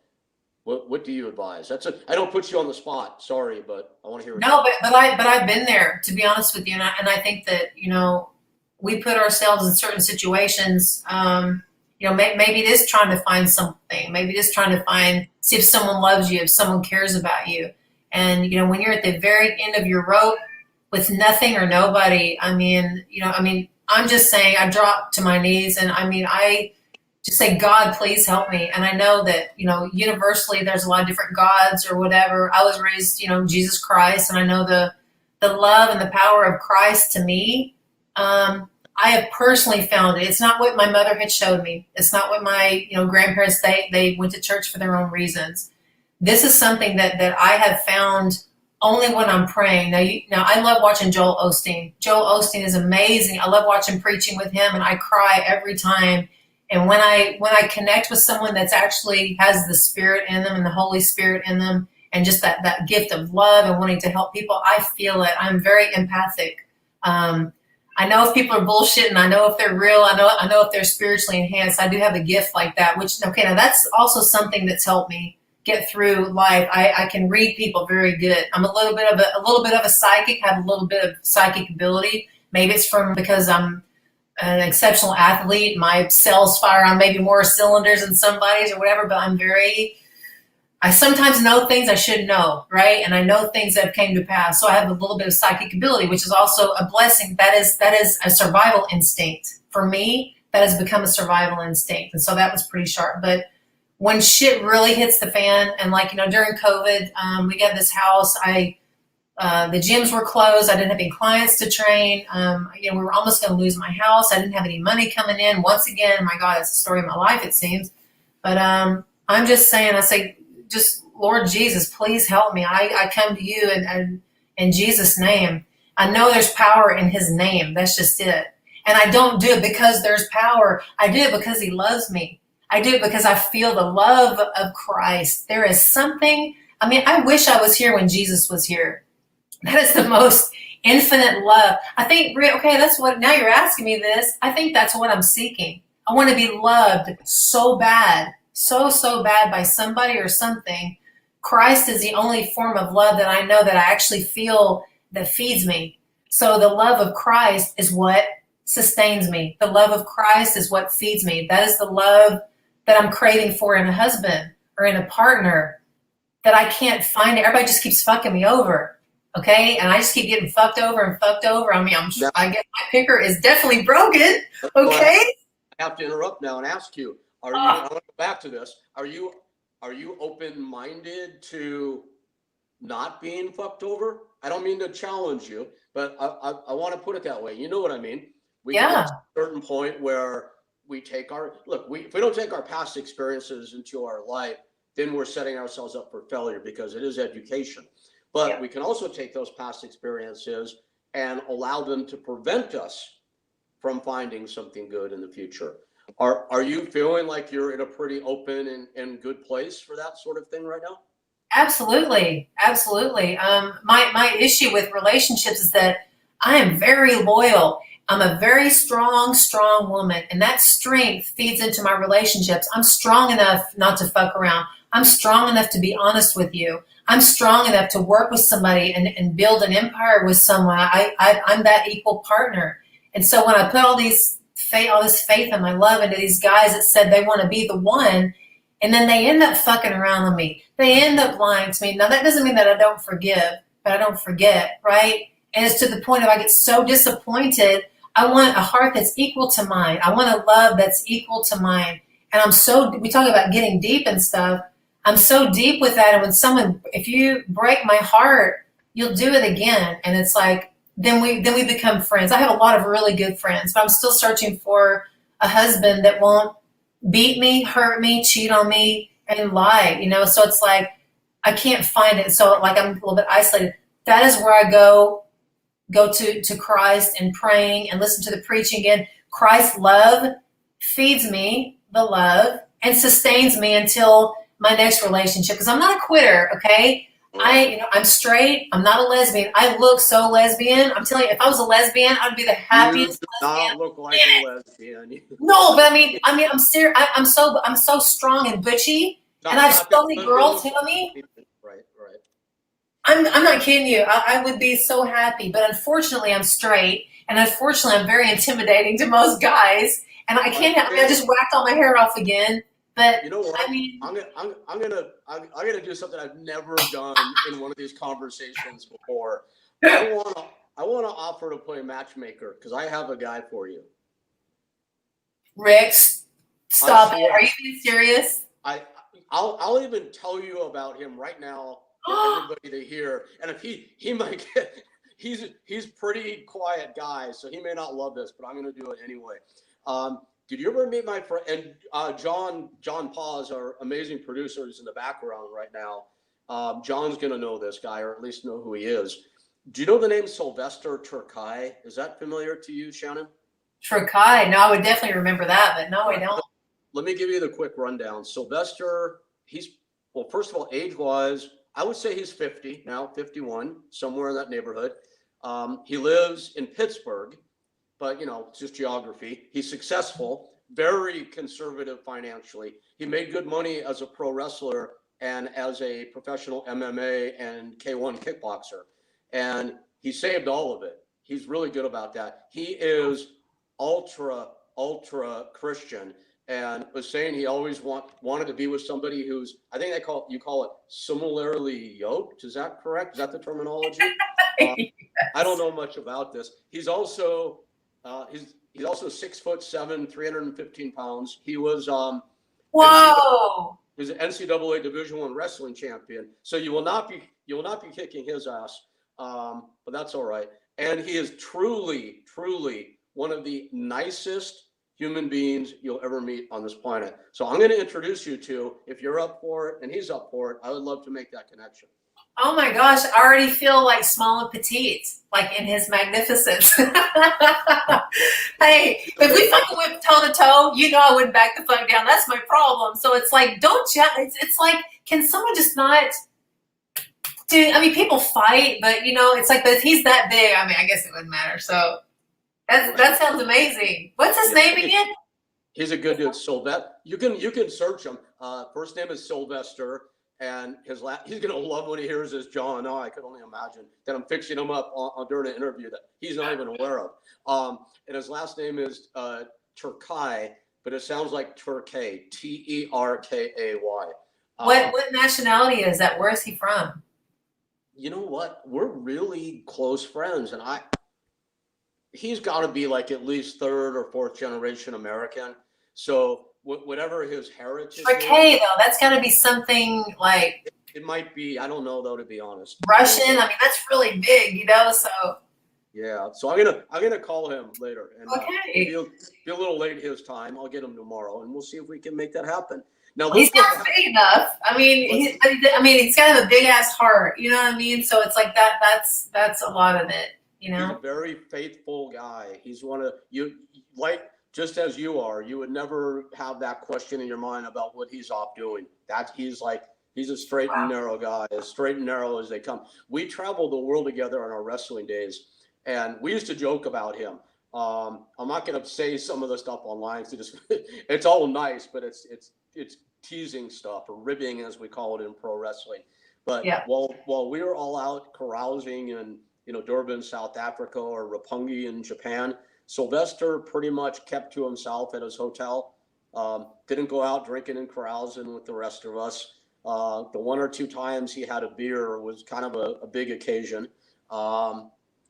What do you advise? I don't put you on the spot. Sorry, but I want to hear. No, but I've been there, to be honest with you, and I think that we put ourselves in certain situations. Maybe it is trying to find something. Maybe it is trying to see if someone loves you, if someone cares about you. And when you're at the very end of your rope with nothing or nobody, I'm just saying, I drop to my knees, and I just say, God, please help me. And I know that, universally there's a lot of different gods or whatever. I was raised, Jesus Christ, and I know the love and the power of Christ to me. I have personally found it. It's not what my mother had showed me. It's not what my, grandparents, they went to church for their own reasons. This is something that I have found only when I'm praying. Now I love watching Joel Osteen. Joel Osteen is amazing. I love watching preaching with him, and I cry every time. And when I connect with someone that's actually has the Spirit in them and the Holy Spirit in them, and just that gift of love and wanting to help people, I feel it. I'm very empathic. I know if people are bullshitting. I know if they're real. I know if they're spiritually enhanced. I do have a gift like that. Now that's also something that's helped me get through life. I can read people very good. I'm a little bit of a psychic. Have a little bit of psychic ability. Maybe it's because I'm an exceptional athlete. My cells fire on maybe more cylinders than somebody's or whatever, but I sometimes know things I should know, right? And I know things that have came to pass. So I have a little bit of psychic ability, which is also a blessing. That is a survival instinct. For me, that has become a survival instinct. And so that was pretty sharp. But when shit really hits the fan, and during COVID, we got this house, the gyms were closed. I didn't have any clients to train. We were almost going to lose my house. I didn't have any money coming in. Once again, my God, that's the story of my life, it seems. But I'm just saying, I say, just Lord Jesus, please help me. I come to you and in Jesus' name. I know there's power in his name. That's just it. And I don't do it because there's power. I do it because he loves me. I do it because I feel the love of Christ. There is something, I wish I was here when Jesus was here. That is the most infinite love. I think, okay, that's what, now you're asking me this. I think that's what I'm seeking. I want to be loved so bad, so bad by somebody or something. Christ is the only form of love that I know that I actually feel that feeds me. So the love of Christ is what sustains me. The love of Christ is what feeds me. That is the love that I'm craving for in a husband or in a partner that I can't find. Everybody just keeps fucking me over. Okay. And I just keep getting fucked over and fucked over. I mean, I guess my picker is definitely broken. Okay. I have to interrupt now and ask you, I want to go back to this. Are you open-minded to not being fucked over? I don't mean to challenge you, but I want to put it that way. You know what I mean? We get to a certain point where we take if we don't take our past experiences into our life, then we're setting ourselves up for failure because it is education. But we can also take those past experiences and allow them to prevent us from finding something good in the future. Are you feeling like you're in a pretty open and good place for that sort of thing right now? Absolutely. My issue with relationships is that I am very loyal. I'm a very strong woman, and that strength feeds into my relationships. I'm strong enough not to fuck around. I'm strong enough to be honest with you. I'm strong enough to work with somebody and build an empire with someone. I'm that equal partner. And so when I put all this faith and my love into these guys that said they want to be the one, and then they end up fucking around with me. They end up lying to me. Now that doesn't mean that I don't forgive, but I don't forget, right? And it's to the point of I get so disappointed. I want a heart that's equal to mine. I want a love that's equal to mine. And we talk about getting deep and stuff. I'm so deep with that. And if you break my heart, you'll do it again. And it's like, then we become friends. I have a lot of really good friends, but I'm still searching for a husband that won't beat me, hurt me, cheat on me, and lie, So it's like, I can't find it. So like, I'm a little bit isolated. That is where I go to Christ and praying and listen to the preaching again. Christ's love feeds me the love and sustains me until my next relationship. Because I'm not a quitter, okay? I'm straight. I'm not a lesbian. I look so lesbian. I'm telling you, if I was a lesbian, I'd be the happiest lesbian. You do not look like a lesbian. No, but I mean, I'm serious. I'm so strong and butchy, and I have so many girls tell me. Right. I'm not kidding you. I would be so happy, but unfortunately, I'm straight, and unfortunately, I'm very intimidating to most guys, and I can't. I just whacked all my hair off again. But you know what? I mean, I'm gonna do something I've never done in one of these conversations before. I want to offer to play matchmaker because I have a guy for you. Rick, stop it! Are you being serious? I'll even tell you about him right now for everybody to hear. And if he might get, he's pretty quiet guy, so he may not love this, but I'm gonna do it anyway. Did you ever meet my friend and John Paz, our amazing producer, who's in the background right now? John's gonna know this guy, or at least know who he is. Do you know the name Sylvester Turki? Is that familiar to you, Shannon? Turki? No, I would definitely remember that, but no, I don't. Let me give you the quick rundown. Sylvester, first of all, age-wise, I would say he's 50 now, 51, somewhere in that neighborhood. He lives in Pittsburgh. But, it's just geography. He's successful, very conservative financially. He made good money as a pro wrestler and as a professional MMA and K1 kickboxer. And he saved all of it. He's really good about that. He is ultra Christian and was saying he always wanted to be with somebody who's, I think you call it similarly yoked. Is that correct? Is that the terminology? Yes. I don't know much about this. He's also 6'7", 315 pounds. He was whoa. He's an NCAA Division I wrestling champion. So you will not be kicking his ass, but that's all right. And he is truly one of the nicest human beings you'll ever meet on this planet. So I'm going to introduce you to, if you're up for it and he's up for it, I would love to make that connection. Oh my gosh, I already feel like small and petite, like in his magnificence. Hey, if we fucking went toe to toe, I wouldn't back the fuck down. That's my problem. So it's like, it's like, can someone just not, dude, I mean, people fight, but it's like, but he's that big. I mean, I guess it wouldn't matter. So that sounds amazing. What's his name again? He's a good dude. Sylvester. You can search him. First name is Sylvester, and he's gonna love when he hears this, John. Oh, I could only imagine that I'm fixing him up during an interview that he's not even aware of. And his last name is Turki, but it sounds like Turkay, Terkay. What nationality is that? Where is he from? You know what? We're really close friends, and he's got to be like at least third or fourth generation American. So whatever his heritage Okay, though, that's got to be something like it might be. I don't know though, to be honest. Russian. I mean, that's really big, you know. So yeah. So I'm gonna call him later, and okay, be a little late his time. I'll get him tomorrow, and we'll see if we can make that happen. Now well, he's not big enough. I mean, he's got a big ass heart. You know what I mean? So it's like that. That's a lot of it. You know, he's a very faithful guy. He's one of you, like just as you are. You would never have that question in your mind about what he's off doing. He's a straight and narrow guy, as straight and narrow as they come. We traveled the world together on our wrestling days, and we used to joke about him. I'm not going to say some of the stuff online. It's all nice, but it's teasing stuff, or ribbing as we call it in pro wrestling. But while we were all out carousing in Durban, South Africa, or Roppongi in Japan, Sylvester pretty much kept to himself at his hotel. Didn't go out drinking and carousing with the rest of us. The one or two times he had a beer was kind of a big occasion.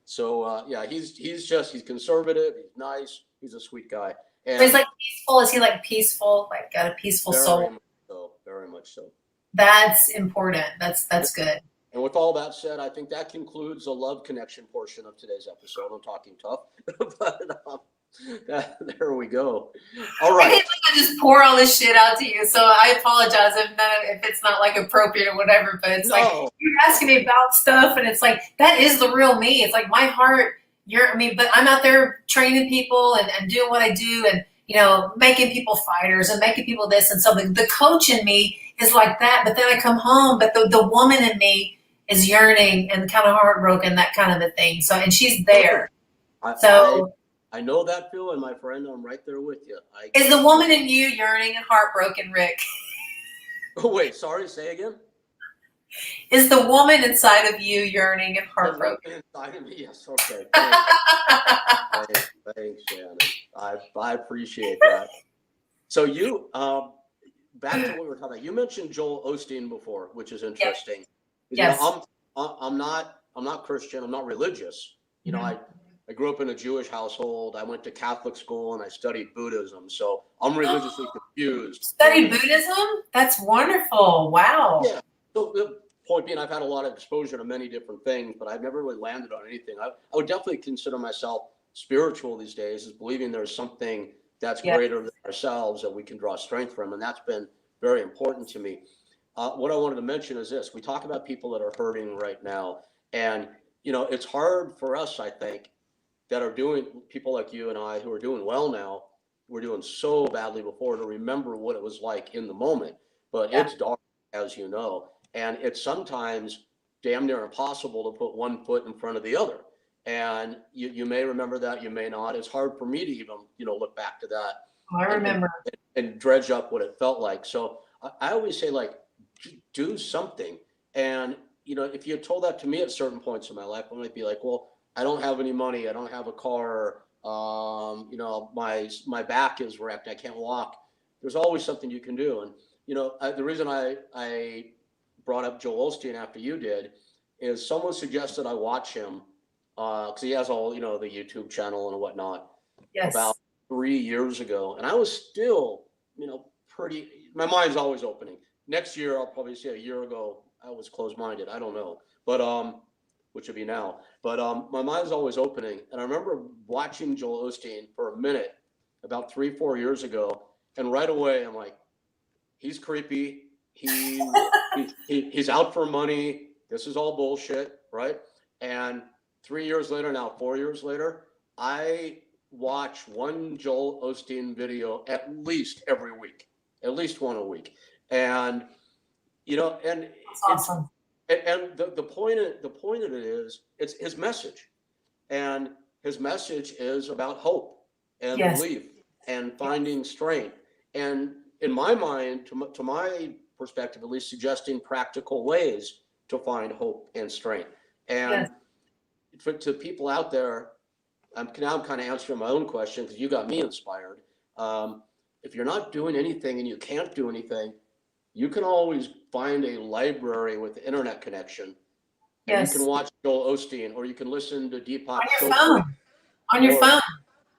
He's conservative. He's nice. He's a sweet guy. And he's like peaceful. Is he like peaceful? Like got a peaceful soul? Very much so. That's important. That's good. And with all that said, I think that concludes the love connection portion of today's episode. I'm talking tough, but there we go. All right. I just pour all this shit out to you, so I apologize if it's not like appropriate or whatever. But it's like you're asking me about stuff, and it's like that is the real me. It's like my heart. But I'm out there training people and doing what I do, and making people fighters and making people this and something. The coach in me is like that, but then I come home, but the woman in me is yearning and kind of heartbroken, that kind of a thing. So, and she's there. I know that feeling, my friend. I'm right there with you. Is the woman in you yearning and heartbroken, Rick? Oh, wait, sorry, say again? Is the woman inside of you yearning and heartbroken? Inside of me, yes, okay. Thanks, Shannon. I appreciate that. So you, back to what we were talking about. You mentioned Joel Osteen before, which is interesting. Yes. I'm not Christian. I'm not religious. I grew up in a Jewish household. I went to Catholic school and I studied Buddhism. So I'm religiously confused. Studied Buddhism? That's wonderful. Wow. Yeah. So the point being, I've had a lot of exposure to many different things, but I've never really landed on anything. I would definitely consider myself spiritual these days, is believing there's something that's greater than ourselves that we can draw strength from. And that's been very important to me. What I wanted to mention is this. We talk about people that are hurting right now. And, it's hard for us, I think, that are doing, people like you and I who are doing well now, we're doing so badly before, to remember what it was like in the moment. But it's dark, as you know, and it's sometimes damn near impossible to put one foot in front of the other. And you may remember that, you may not. It's hard for me to even, look back to that. I remember. And dredge up what it felt like. So I always say, like, do something. And, if you had told that to me at certain points in my life, I might be like, well, I don't have any money. I don't have a car. My back is wrecked. I can't walk. There's always something you can do. And, the reason I brought up Joel Osteen after you did is someone suggested I watch him because he has all, the YouTube channel and whatnot. Yes. About 3 years ago. And I was still, my mind's always opening. Next year, I'll probably say a year ago, I was closed-minded. I don't know. But, which would be now. But my mind's always opening. And I remember watching Joel Osteen for a minute about 3-4 years ago. And right away, I'm like, he's creepy. He's out for money. This is all bullshit, right? And 3 years later, now 4 years later, I watch one Joel Osteen video at least every week, at least one a week. And, and that's awesome. And the point of it is, it's his message, and his message is about hope and belief. and finding strength. And in my mind, to my perspective, at least suggesting practical ways to find hope and strength. And to people out there, now I'm kind of answering my own question because you got me inspired. If you're not doing anything and you can't do anything, you can always find a library with internet connection. And you can watch Joel Osteen, or you can listen to Deepak on your Chopra. phone. On your phone.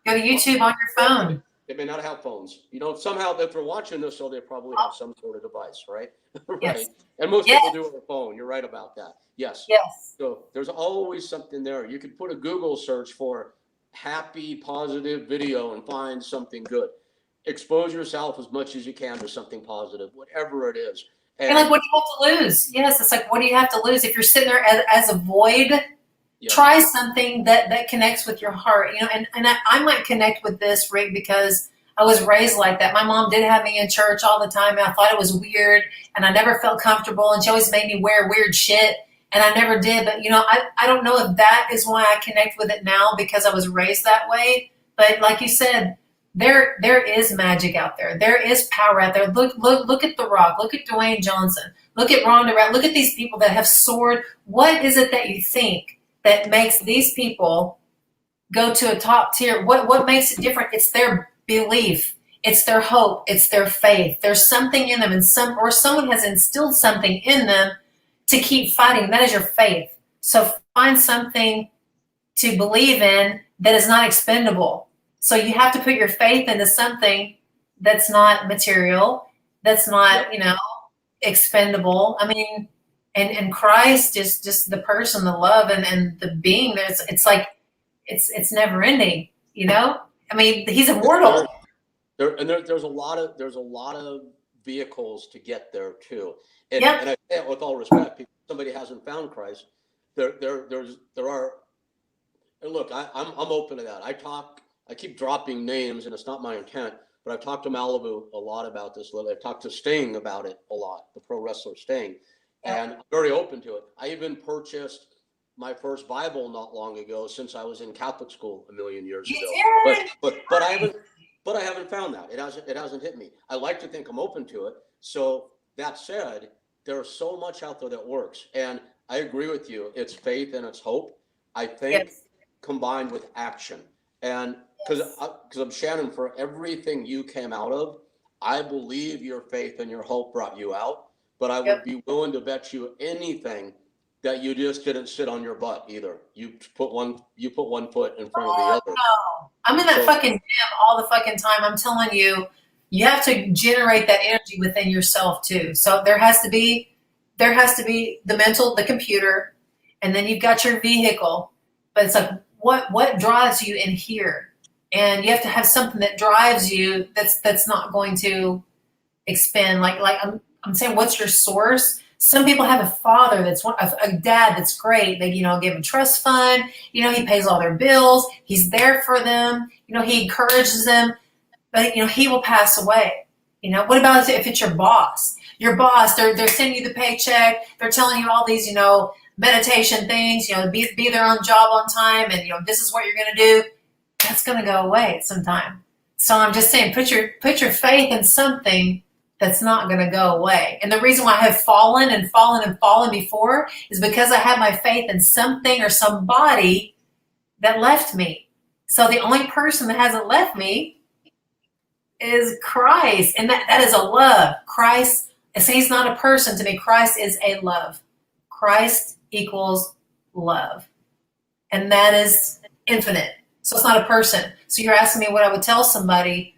Go to YouTube on your phone. They may not have phones. Somehow if they're watching this, so they probably have some sort of device, right? Right. Yes. And most people do on their phone. You're right about that. Yes. Yes. So there's always something there. You could put a Google search for happy, positive video and find something good. Expose yourself as much as you can to something positive, whatever it is. And like, what do you have to lose? Yes, it's like, what do you have to lose? If you're sitting there as a void, try something that connects with your heart. And I might connect with this, Rick, because I was raised like that. My mom did have me in church all the time, and I thought it was weird, and I never felt comfortable, and she always made me wear weird shit, and I never did. But, I don't know if that is why I connect with it now, because I was raised that way. But like you said, there is magic out there. There is power out there. Look at The Rock. Look at Dwayne Johnson. Look at Ronda Rousey. Look at these people that have soared. What is it that you think that makes these people go to a top tier? What makes it different? It's their belief. It's their hope. It's their faith. There's something in them, and someone has instilled something in them to keep fighting. That is your faith. So find something to believe in that is not expendable. So you have to put your faith into something that's not material, that's not, expendable. I mean, and Christ is just the person, the love, and the being there. It's like, it's never ending, I mean, he's immortal. There's a lot of vehicles to get there too. And I say it with all respect, if somebody hasn't found Christ, there are, and look, I'm open to that. I keep dropping names, and it's not my intent, but I've talked to Malibu a lot about this. I've talked to Sting about it a lot, the pro wrestler Sting, and I'm very open to it. I even purchased my first Bible not long ago, since I was in Catholic school a million years ago. But I haven't found that. It hasn't hit me. I like to think I'm open to it. So that said, there's so much out there that works, and I agree with you. It's faith and it's hope, I think, combined with action. And because I'm Shannon, for everything you came out of, I believe your faith and your hope brought you out. But I would be willing to bet you anything that you just didn't sit on your butt either. You put one foot in front of the other. No. I'm in that fucking gym all the fucking time. I'm telling you, you have to generate that energy within yourself too. So there has to be the mental, the computer, and then you've got your vehicle. But it's like, what drives you in here? And you have to have something that drives you that's not going to expend. Like I'm saying, what's your source? Some people have a father a dad that's great. They, give a trust fund. He pays all their bills. He's there for them. He encourages them. But, he will pass away. What about if it's your boss? Your boss, they're sending you the paycheck. They're telling you all these, meditation things, be there on job on time, and, this is what you're going to do. That's going to go away at some time. So I'm just saying, put your faith in something that's not going to go away. And the reason why I have fallen and fallen and fallen before is because I had my faith in something or somebody that left me. So the only person that hasn't left me is Christ. And that is a love. Christ, he's not a person to me. Christ is a love. Christ equals love. And that is infinite. So it's not a person. So you're asking me what I would tell somebody.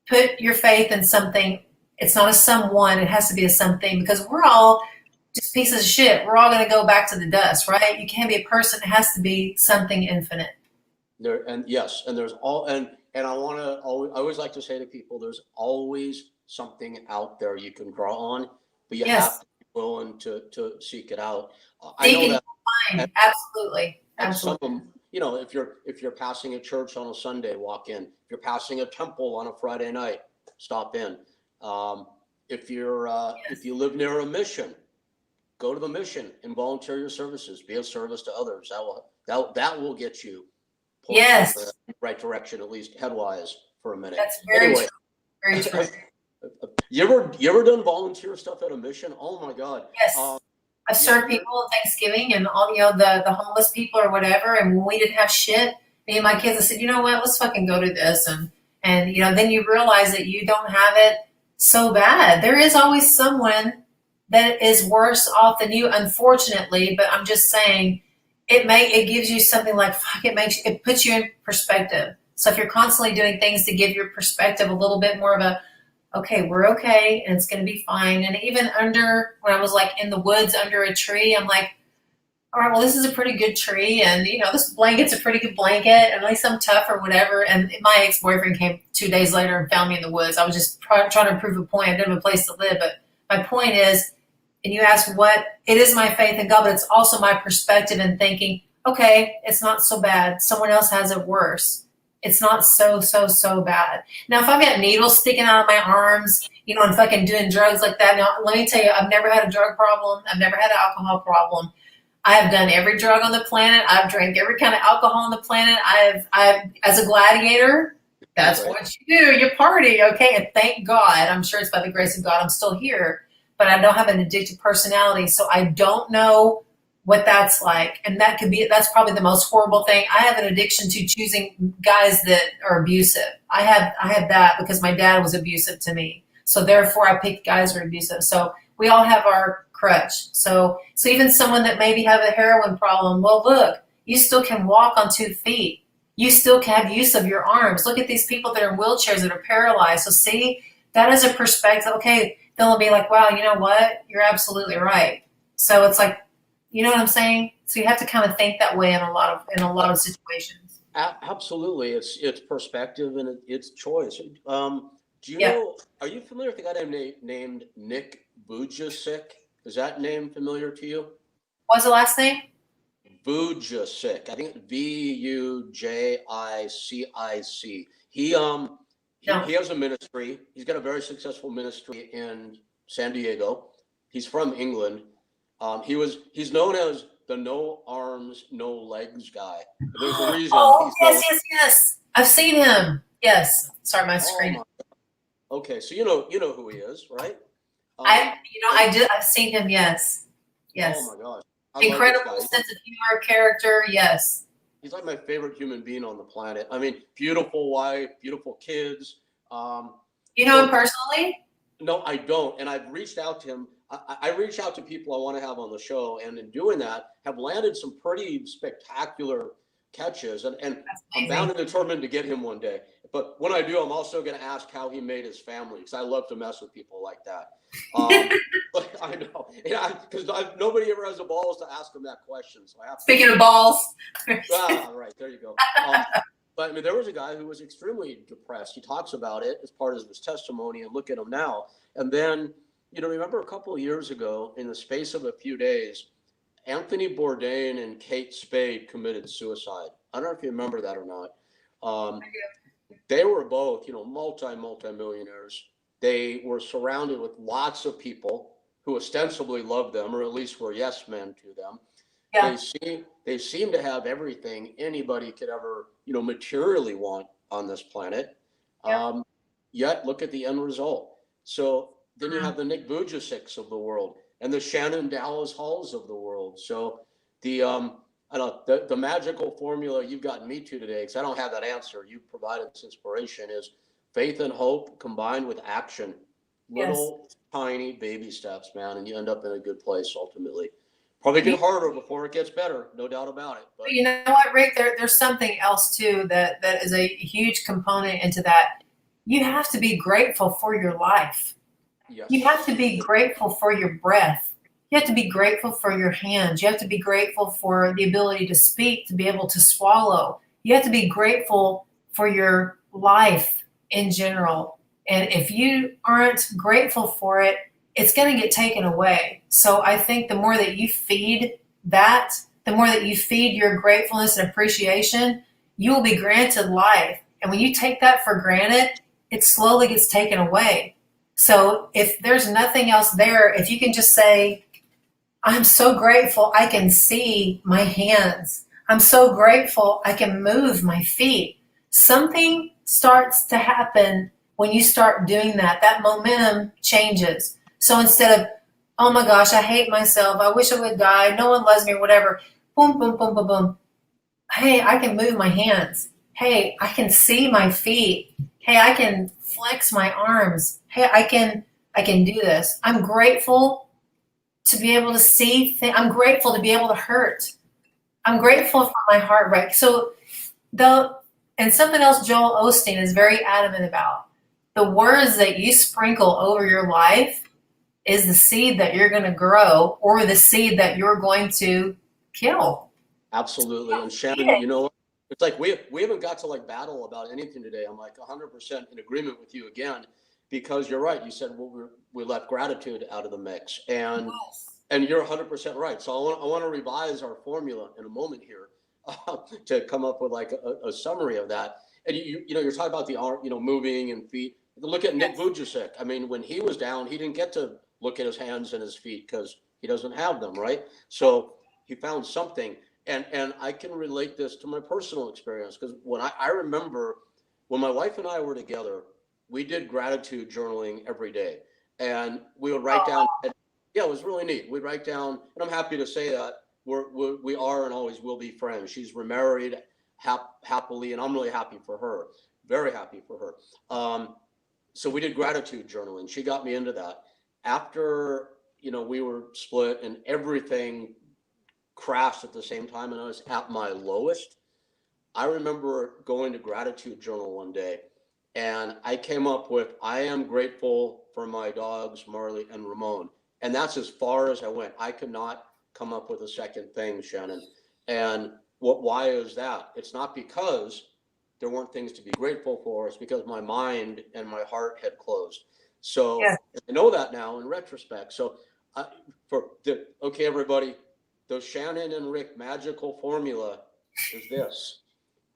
Put your faith in something. It's not a someone. It has to be a something, because we're all just pieces of shit. We're all going to go back to the dust, right? You can't be a person. It has to be something infinite. There's all, and I always like to say to people, there's always something out there you can draw on, but you have to be willing to seek it out. I know that. Absolutely. If you're passing a church on a Sunday, walk in. If you're passing a temple on a Friday night, stop in. If you live near a mission, go to the mission and volunteer your services. Be of service to others. That will get you in the right direction, at least headwise, for a minute. That's very Anyway, true. Very true. you ever done volunteer stuff at a mission? Oh my God. Yes. I've served people at Thanksgiving and all, the homeless people or whatever. And when we didn't have shit, me and my kids, I said, you know what, let's fucking go to this. And then you realize that you don't have it so bad. There is always someone that is worse off than you, unfortunately. But I'm just saying, it gives you something like, fuck, it puts you in perspective. So if you're constantly doing things to give your perspective a little bit more of a, okay, we're okay, and it's going to be fine. And even when I was like in the woods under a tree, I'm like, all right, well, this is a pretty good tree, and this blanket's a pretty good blanket, and at least I'm tough or whatever. And my ex-boyfriend came 2 days later and found me in the woods. I was just trying to prove a point. I didn't have a place to live, but my point is, and you ask it is my faith in God, but it's also my perspective and thinking, okay, it's not so bad. Someone else has it worse. It's not so bad. Now, if I've got needles sticking out of my arms, and fucking doing drugs like that, now let me tell you, I've never had a drug problem. I've never had an alcohol problem. I have done every drug on the planet. I've drank every kind of alcohol on the planet. I've as a gladiator, that's what you do. You party, okay? And thank God, I'm sure it's by the grace of God, I'm still here. But I don't have an addictive personality, so I don't know what that's like. And that's probably the most horrible thing. I have an addiction to choosing guys that are abusive. I have that because my dad was abusive to me. So therefore I picked guys who are abusive. So we all have our crutch. So even someone that maybe have a heroin problem, well, look, you still can walk on 2 feet. You still can have use of your arms. Look at these people that are in wheelchairs that are paralyzed. So see, that is a perspective. Okay, they'll be like, wow, you know what? You're absolutely right. So it's like, you know what I'm saying? So you have to kind of think that way in a lot of situations. Absolutely, it's perspective and it's choice. Do you know? Are you familiar with a guy named Nick Vujicic? Is that name familiar to you? What's the last name? Vujicic. I think Vujicic. He has a ministry. He's got a very successful ministry in San Diego. He's from England. He's known as the no arms, no legs guy. There's a reason. Oh, yes. I've seen him. Yes. Sorry, my screen. Okay, so you know who he is, right? I've seen him. Yes. Oh my gosh. Incredible sense of humor, character. Yes. He's like my favorite human being on the planet. I mean, beautiful wife, beautiful kids. You know him personally? No, I don't. And I've reached out to him. I reach out to people I want to have on the show, and in doing that, have landed some pretty spectacular catches. And I'm bound and determined to get him one day. But when I do, I'm also going to ask how he made his family, because I love to mess with people like that. But I know, because nobody ever has the balls to ask him that question. So I have. Speaking of balls. Right, there you go. But I mean, there was a guy who was extremely depressed. He talks about it as part of his testimony, and look at him now. And then, remember a couple of years ago, in the space of a few days, Anthony Bourdain and Kate Spade committed suicide. I don't know if you remember that or not. They were both, multi-millionaires. They were surrounded with lots of people who ostensibly loved them, or at least were yes men to them. Yeah. They seem to have everything anybody could ever, materially want on this planet. Yeah. Yet look at the end result. So then you have the Nick Vujicics of the world and the Shannon Dallas Halls of the world. So the magical formula you've gotten me to today, because I don't have that answer, you provided this inspiration, is faith and hope combined with action. Little tiny baby steps, man, and you end up in a good place ultimately. Probably get harder before it gets better, no doubt about it. But you know what, Rick? There's something else too that is a huge component into that. You have to be grateful for your life. Yes. You have to be grateful for your breath. You have to be grateful for your hands. You have to be grateful for the ability to speak, to be able to swallow. You have to be grateful for your life in general. And if you aren't grateful for it, it's going to get taken away. So I think the more that you feed that, the more that you feed your gratefulness and appreciation, you will be granted life. And when you take that for granted, it slowly gets taken away. So if there's nothing else there, if you can just say, I'm so grateful I can see my hands. I'm so grateful I can move my feet. Something starts to happen when you start doing that. That momentum changes. So instead of, oh my gosh, I hate myself, I wish I would die, no one loves me, or whatever, boom, boom, boom, boom, boom. Hey, I can move my hands. Hey, I can see my feet. Hey, I can flex my arms. Hey, I can do this. I'm grateful to be able to see things. I'm grateful to be able to hurt. I'm grateful for my heart rate. So and something else Joel Osteen is very adamant about, the words that you sprinkle over your life is the seed that you're going to grow, or the seed that you're going to kill. Absolutely. And Shannon, you know, it's like we haven't got to like battle about anything today. I'm like 100% in agreement with you again, because you're right. You said, well, we left gratitude out of the mix, and you're 100% right. So I want to revise our formula in a moment here to come up with like a summary of that. And you know, you're talking about the arm, you know, moving and feet. Look at Nick Vujicic. I mean, when he was down, he didn't get to look at his hands and his feet because he doesn't have them, right? So he found something. And I can relate this to my personal experience, because when I remember when my wife and I were together, we did gratitude journaling every day, and we would write down. Yeah, it was really neat. We'd write down, and I'm happy to say that we are and always will be friends. She's remarried happily, and I'm really happy for her. Very happy for her. So we did gratitude journaling. She got me into that. After, you know, we were split and everything crashed at the same time, and I was at my lowest, I remember going to gratitude journal one day, and I came up with, I am grateful for my dogs, Marley and Ramon. And that's as far as I went. I could not come up with a second thing, Shannon. And why is that? It's not because there weren't things to be grateful for. It's because my mind and my heart had closed. So I know that now in retrospect. So okay, everybody, the Shannon and Rick magical formula is this: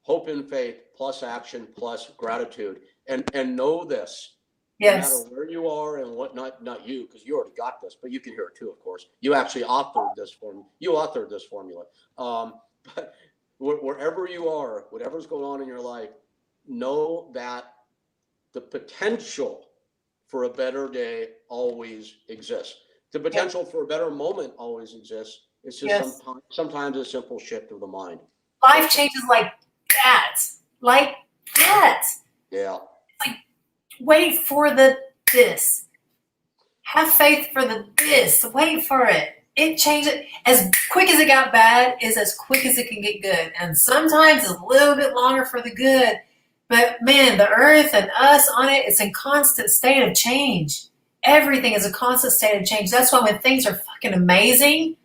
hope and faith plus action plus gratitude. And know this. Yes. No matter where you are and what, not you, because you already got this, but you can hear it too, of course. You actually authored this formula. But wherever you are, whatever's going on in your life, know that the potential for a better day always exists. The potential for a better moment always exists. It's just sometimes a simple shift of the mind. Life changes like that. Like that. Yeah. Like, wait for the this. Have faith for the this. Wait for it. It changes. As quick as it got bad is as quick as it can get good. And sometimes it's a little bit longer for the good. But man, the earth and us on it, it's in constant state of change. Everything is a constant state of change. That's why when things are fucking amazing,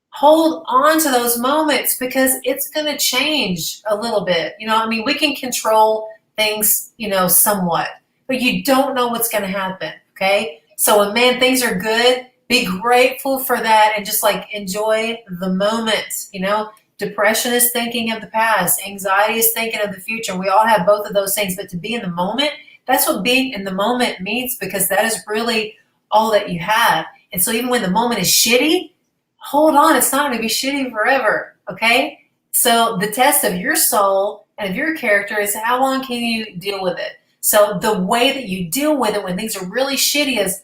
hold on to those moments, because it's going to change a little bit. You know, I mean, we can control things, you know, somewhat, but you don't know what's going to happen. Okay. So when, man, things are good, be grateful for that and just like enjoy the moment. You know, depression is thinking of the past. Anxiety is thinking of the future. We all have both of those things, but to be in the moment, that's what being in the moment means, because that is really all that you have. And so even when the moment is shitty, hold on. It's not going to be shitty forever. Okay. So the test of your soul and of your character is how long can you deal with it? So the way that you deal with it when things are really shitty is,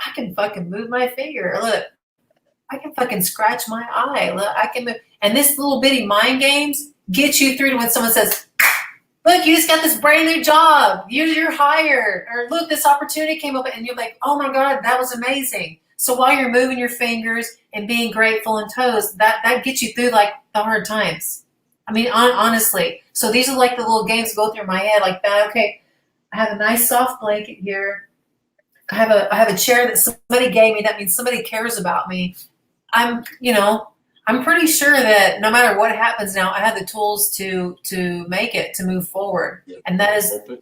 I can fucking move my finger. Look, I can fucking scratch my eye. Look, I can move. And this little bitty mind games get you through to when someone says, look, you just got this brand new job. You're hired. Or look, this opportunity came up, and you're like, oh my God, that was amazing. So while you're moving your fingers and being grateful and toes, that gets you through like the hard times. I mean, honestly. So these are like the little games that go through my head like that. Okay, I have a nice soft blanket here. I have a chair that somebody gave me. That means somebody cares about me. I'm pretty sure that no matter what happens now, I have the tools to make it, to move forward. Yeah. And that is the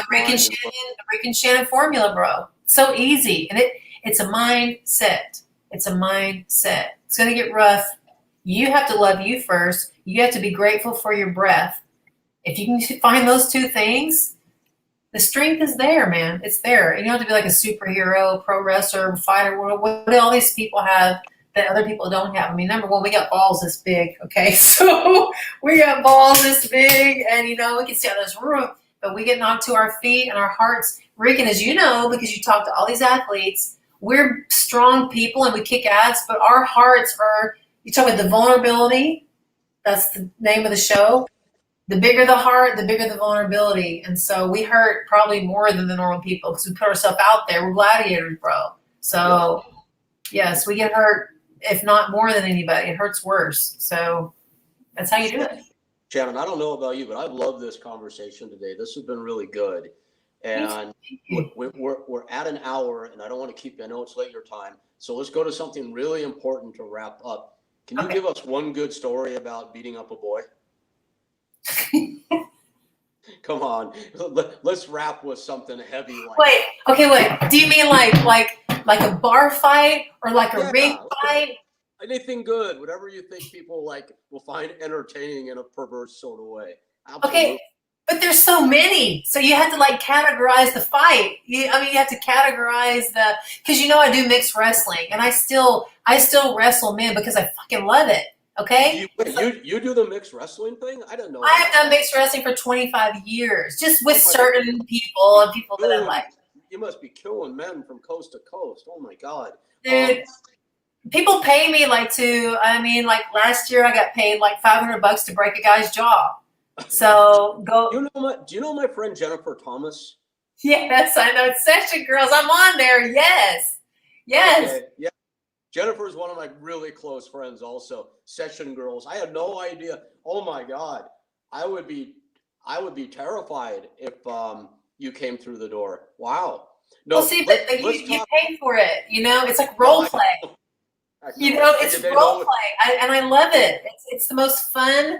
Rick and Shannon formula, bro. So easy. And it's a mindset. It's a mindset. It's going to get rough. You have to love you first. You have to be grateful for your breath. If you can find those two things, the strength is there, man. It's there. And you don't have to be like a superhero, pro wrestler, fighter, what do all these people have that other people don't have? I mean, number one, we got balls this big, okay? So we got balls this big, and, you know, we can see out of this room. but we get knocked to our feet and our hearts. Regan, as you know, because you talk to all these athletes, we're strong people and we kick ass, but our hearts are, you talk about the vulnerability. That's the name of the show. The bigger the heart, the bigger the vulnerability. And so we hurt probably more than the normal people because we put ourselves out there. We're gladiators, bro. So yes, we get hurt, if not more than anybody. It hurts worse. So that's how you do it. Shannon, I don't know about you, but I've loved this conversation today. This has been really good. And we're at an hour, and I don't want to keep, I know it's late your time. So let's go to something really important to wrap up. Can you give us one good story about beating up a boy? Come on, let's wrap with something heavy. Wait. Do you mean like a bar fight or like a ring fight? Anything good, whatever you think people like will find entertaining in a perverse sort of way. Absolutely. Okay, but there's so many, so you have to like categorize the fight. You have to categorize because I do mixed wrestling, and I still wrestle men because I fucking love it. Okay. You do the mixed wrestling thing? I don't know. I have done mixed wrestling for 25 years, just with certain people and people that I like. You must be killing men from coast to coast. Oh my God. Dude, people pay me like last year I got paid like $500 to break a guy's jaw. So go. Do you know my friend Jennifer Thomas? Yes, I know. Session Girls. I'm on there. Yes. Okay. Yeah. Jennifer's one of my really close friends also. Session Girls. I had no idea. Oh my God. I would be terrified if you came through the door. Wow. No, well, see, but you pay for it. It's like role play. It's role play. And I love it. It's the most fun.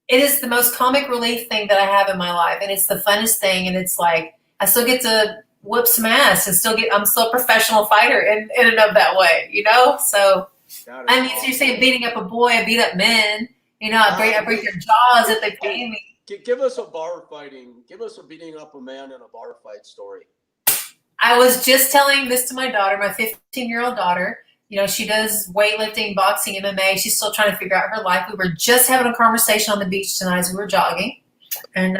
It is the most comic relief thing that I have in my life. And it's the funnest thing. And it's like, I still get to whoop some ass and I'm still a professional fighter in and of that way, So, so you're saying beating up a boy, I beat up men, I break their jaws if they pay me. Give us a beating up a man in a bar fight story. I was just telling this to my daughter, my 15-year-old daughter. She does weightlifting, boxing, MMA. She's still trying to figure out her life. We were just having a conversation on the beach tonight as we were jogging. And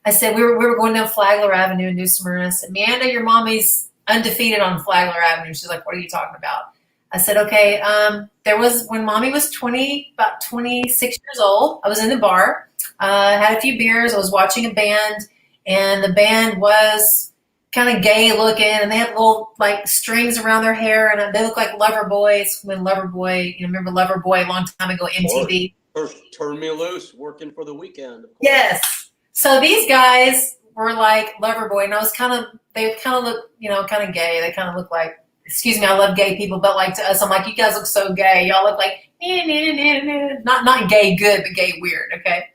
I said, we were going down Flagler Avenue in New Smyrna. I said, Amanda, your mommy's undefeated on Flagler Avenue. She's like, what are you talking about? I said, okay, when mommy was about 26 years old, I was in the bar, had a few beers. I was watching a band, and the band was kind of gay looking, and they had little like strings around their hair, and they look like lover boys. When Loverboy, remember Loverboy a long time ago, MTV. Turn Me Loose, working for the weekend. Yes. So these guys were like Loverboy, and they kind of look, kind of gay. They kind of look like, excuse me, I love gay people, but like to us, I'm like, you guys look so gay. Y'all look like, not gay good, but gay weird. Okay.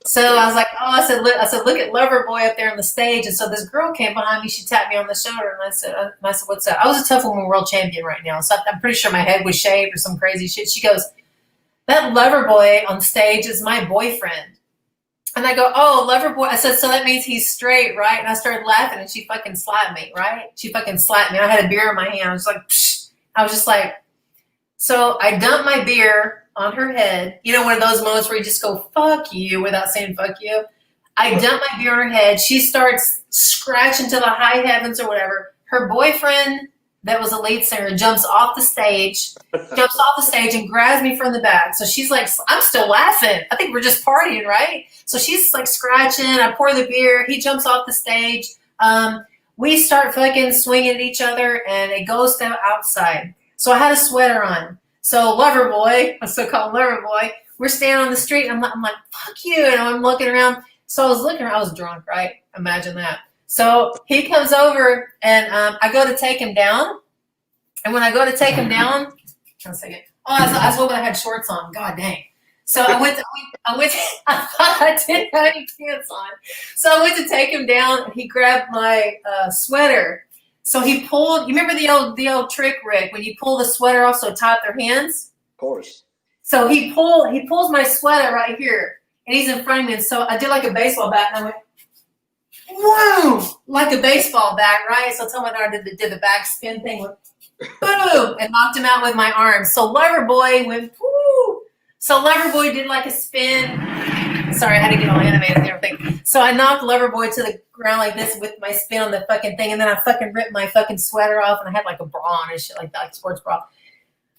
So I was like, I said, look at Loverboy up there on the stage. And so this girl came behind me. She tapped me on the shoulder, and I said, what's up? I was a tough woman world champion right now. So I'm pretty sure my head was shaved or some crazy shit. She goes, that Loverboy on stage is my boyfriend. And I go, oh, Loverboy. I said, so that means he's straight, right? And I started laughing, and she fucking slapped me, right? She fucking slapped me. I had a beer in my hand. I was like, psh. I was just like, so I dumped my beer on her head. One of those moments where you just go, fuck you, without saying fuck you. I dumped my beer on her head. She starts scratching to the high heavens or whatever. Her boyfriend, that was a lead singer, jumps off the stage and grabs me from the back. So she's like, I'm still laughing. I think we're just partying, right? So she's like scratching. I pour the beer. He jumps off the stage. We start fucking swinging at each other, and it goes down outside. So I had a sweater on. So Loverboy, I still call him Loverboy, we're standing on the street, and I'm like, fuck you. And I'm looking around. So I was drunk, right? Imagine that. So he comes over, and I go to take him down. And when I go to take him down, one second. Oh, I was when I had shorts on. God dang. So I went. I thought I didn't have any pants on. So I went to take him down, and he grabbed my sweater. So he pulled. You remember the old trick, Rick, when you pull the sweater off so it tied their hands? Of course. So he pulls my sweater right here, and he's in front of me. And so I did like a baseball bat, and I went, whoa, like a baseball bat, right? So I told my daughter did the back spin thing, went, boom, and knocked him out with my arm. So Loverboy went, whoo. So Loverboy did like a spin. Sorry, I had to get all animated and everything. So I knocked Loverboy to the ground like this with my spin on the fucking thing, and then I fucking ripped my fucking sweater off, and I had like a bra on and shit like that, like a sports bra.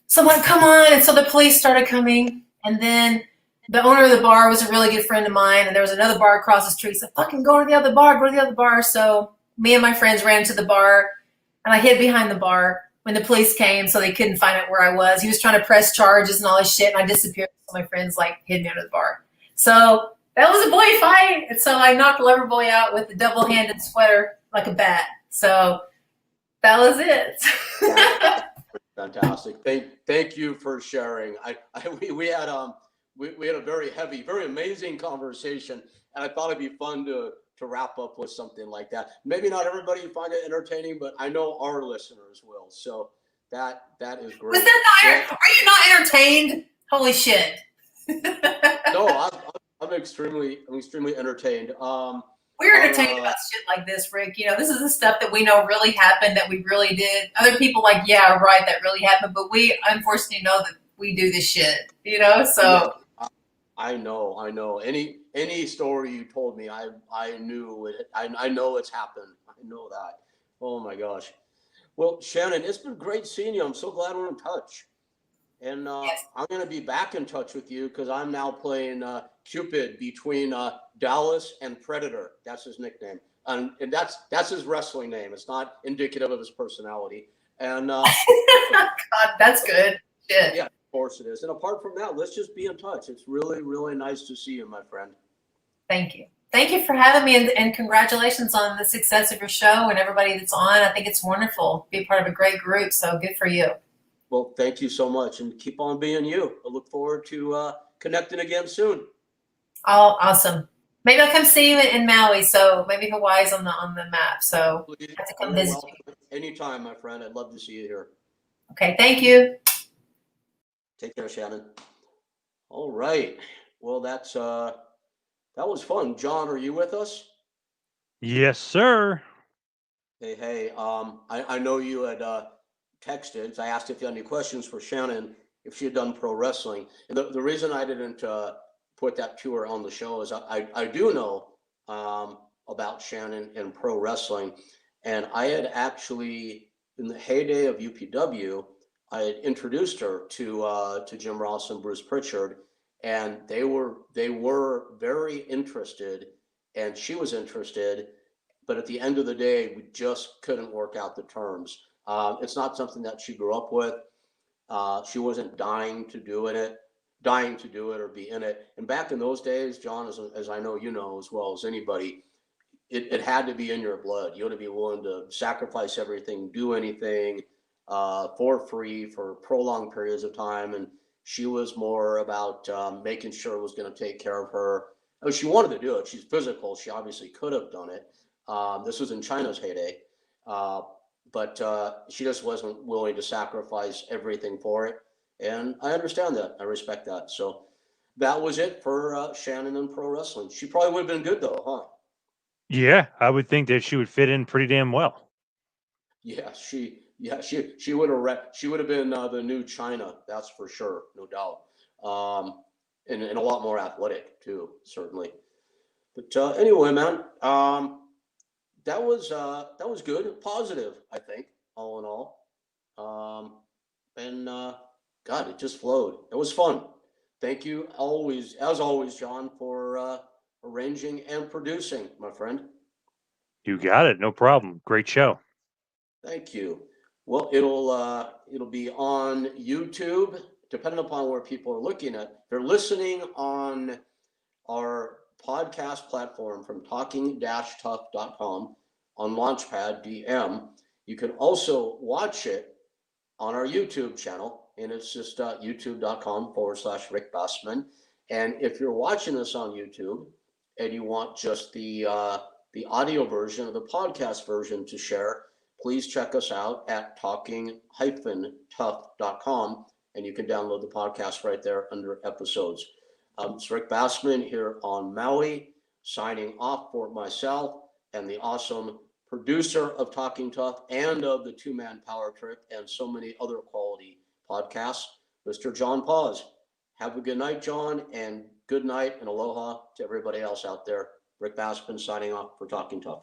So I'm like, come on. And so the police started coming, and then the owner of the bar was a really good friend of mine, and there was another bar across the street. So fucking go to the other bar, go to the other bar. So me and my friends ran to the bar, and I hid behind the bar when the police came, so they couldn't find out where I was. He was trying to press charges and all this shit, and I disappeared. So my friends like hid me under the bar. So that was a boy fight, and so I knocked Loverboy out with a double-handed sweater like a bat. So that was it. Fantastic. Thank you for sharing. We had a very heavy, very amazing conversation, and I thought it'd be fun to wrap up with something like that. Maybe not everybody find it entertaining, but I know our listeners will. So that is great. Was that not? Are you not entertained? Holy shit! No, I'm extremely entertained. We're entertained about shit like this, Rick. You know, this is the stuff that we know really happened, that we really did. Other people like, yeah, right, that really happened, but we unfortunately know that we do this shit. You know, so yeah, I know. Any story you told me, I knew it. I know it's happened. I know that. Oh my gosh. Well, Shannon, it's been great seeing you. I'm so glad we're in touch. And yes. I'm going to be back in touch with you because I'm now playing Cupid between Dallas and Predator. That's his nickname. And that's his wrestling name. It's not indicative of his personality. And God, that's good. Shit. Yeah, of course it is. And apart from that, let's just be in touch. It's really, really nice to see you, my friend. Thank you. Thank you for having me, and congratulations on the success of your show and everybody that's on. I think it's wonderful. Be part of a great group, so good for you. Well, thank you so much, and keep on being you. I look forward to connecting again soon. Oh, awesome. Maybe I'll come see you in Maui, so maybe Hawaii's on the map, so Please, I have to come visit you. Anytime, my friend. I'd love to see you here. Okay, thank you. Take care, Shannon. All right. Well, that was fun. John, are you with us? Yes, sir. Hey. I know you had texted. I asked if you had any questions for Shannon if she had done pro wrestling. And the reason I didn't put that to her on the show is I do know about Shannon and pro wrestling. And I had actually, in the heyday of UPW, I had introduced her to Jim Ross and Bruce Pritchard, and they were very interested, and she was interested, but at the end of the day, we just couldn't work out the terms. It's not something that she grew up with. She wasn't dying to do it or be in it. And back in those days, John, as I know you know as well as anybody, it had to be in your blood. You had to be willing to sacrifice everything, do anything for free for prolonged periods of time. And she was more about making sure it was going to take care of her. I mean, she wanted to do it. She's physical. She obviously could have done it. This was in China's heyday. But she just wasn't willing to sacrifice everything for it. And I understand that. I respect that. So that was it for Shannon and pro wrestling. She probably would have been good though, huh? Yeah, I would think that she would fit in pretty damn well. Yeah, she would have been the new China, that's for sure, no doubt. And a lot more athletic too, certainly. But anyway, man, that was good, positive, I think, all in all. And God, it just flowed. It was fun. Thank you as always, John, for arranging and producing, my friend. You got it. No problem. Great show. Thank you. Well, it'll be on YouTube, depending upon where people are looking at. If they're listening on our podcast platform from talking-tough.com on Launchpad DM. You can also watch it on our YouTube channel, and it's just youtube.com/Rick Bassman. And if you're watching this on YouTube and you want just the audio version of the podcast version to share, please check us out at talking-tough.com, and you can download the podcast right there under episodes. It's Rick Bassman here on Maui, signing off for myself and the awesome producer of Talking Tough and of the Two-Man Power Trip and so many other quality podcasts, Mr. John Pause. Have a good night, John, and good night and aloha to everybody else out there. Rick Baspin signing off for Talking Tough.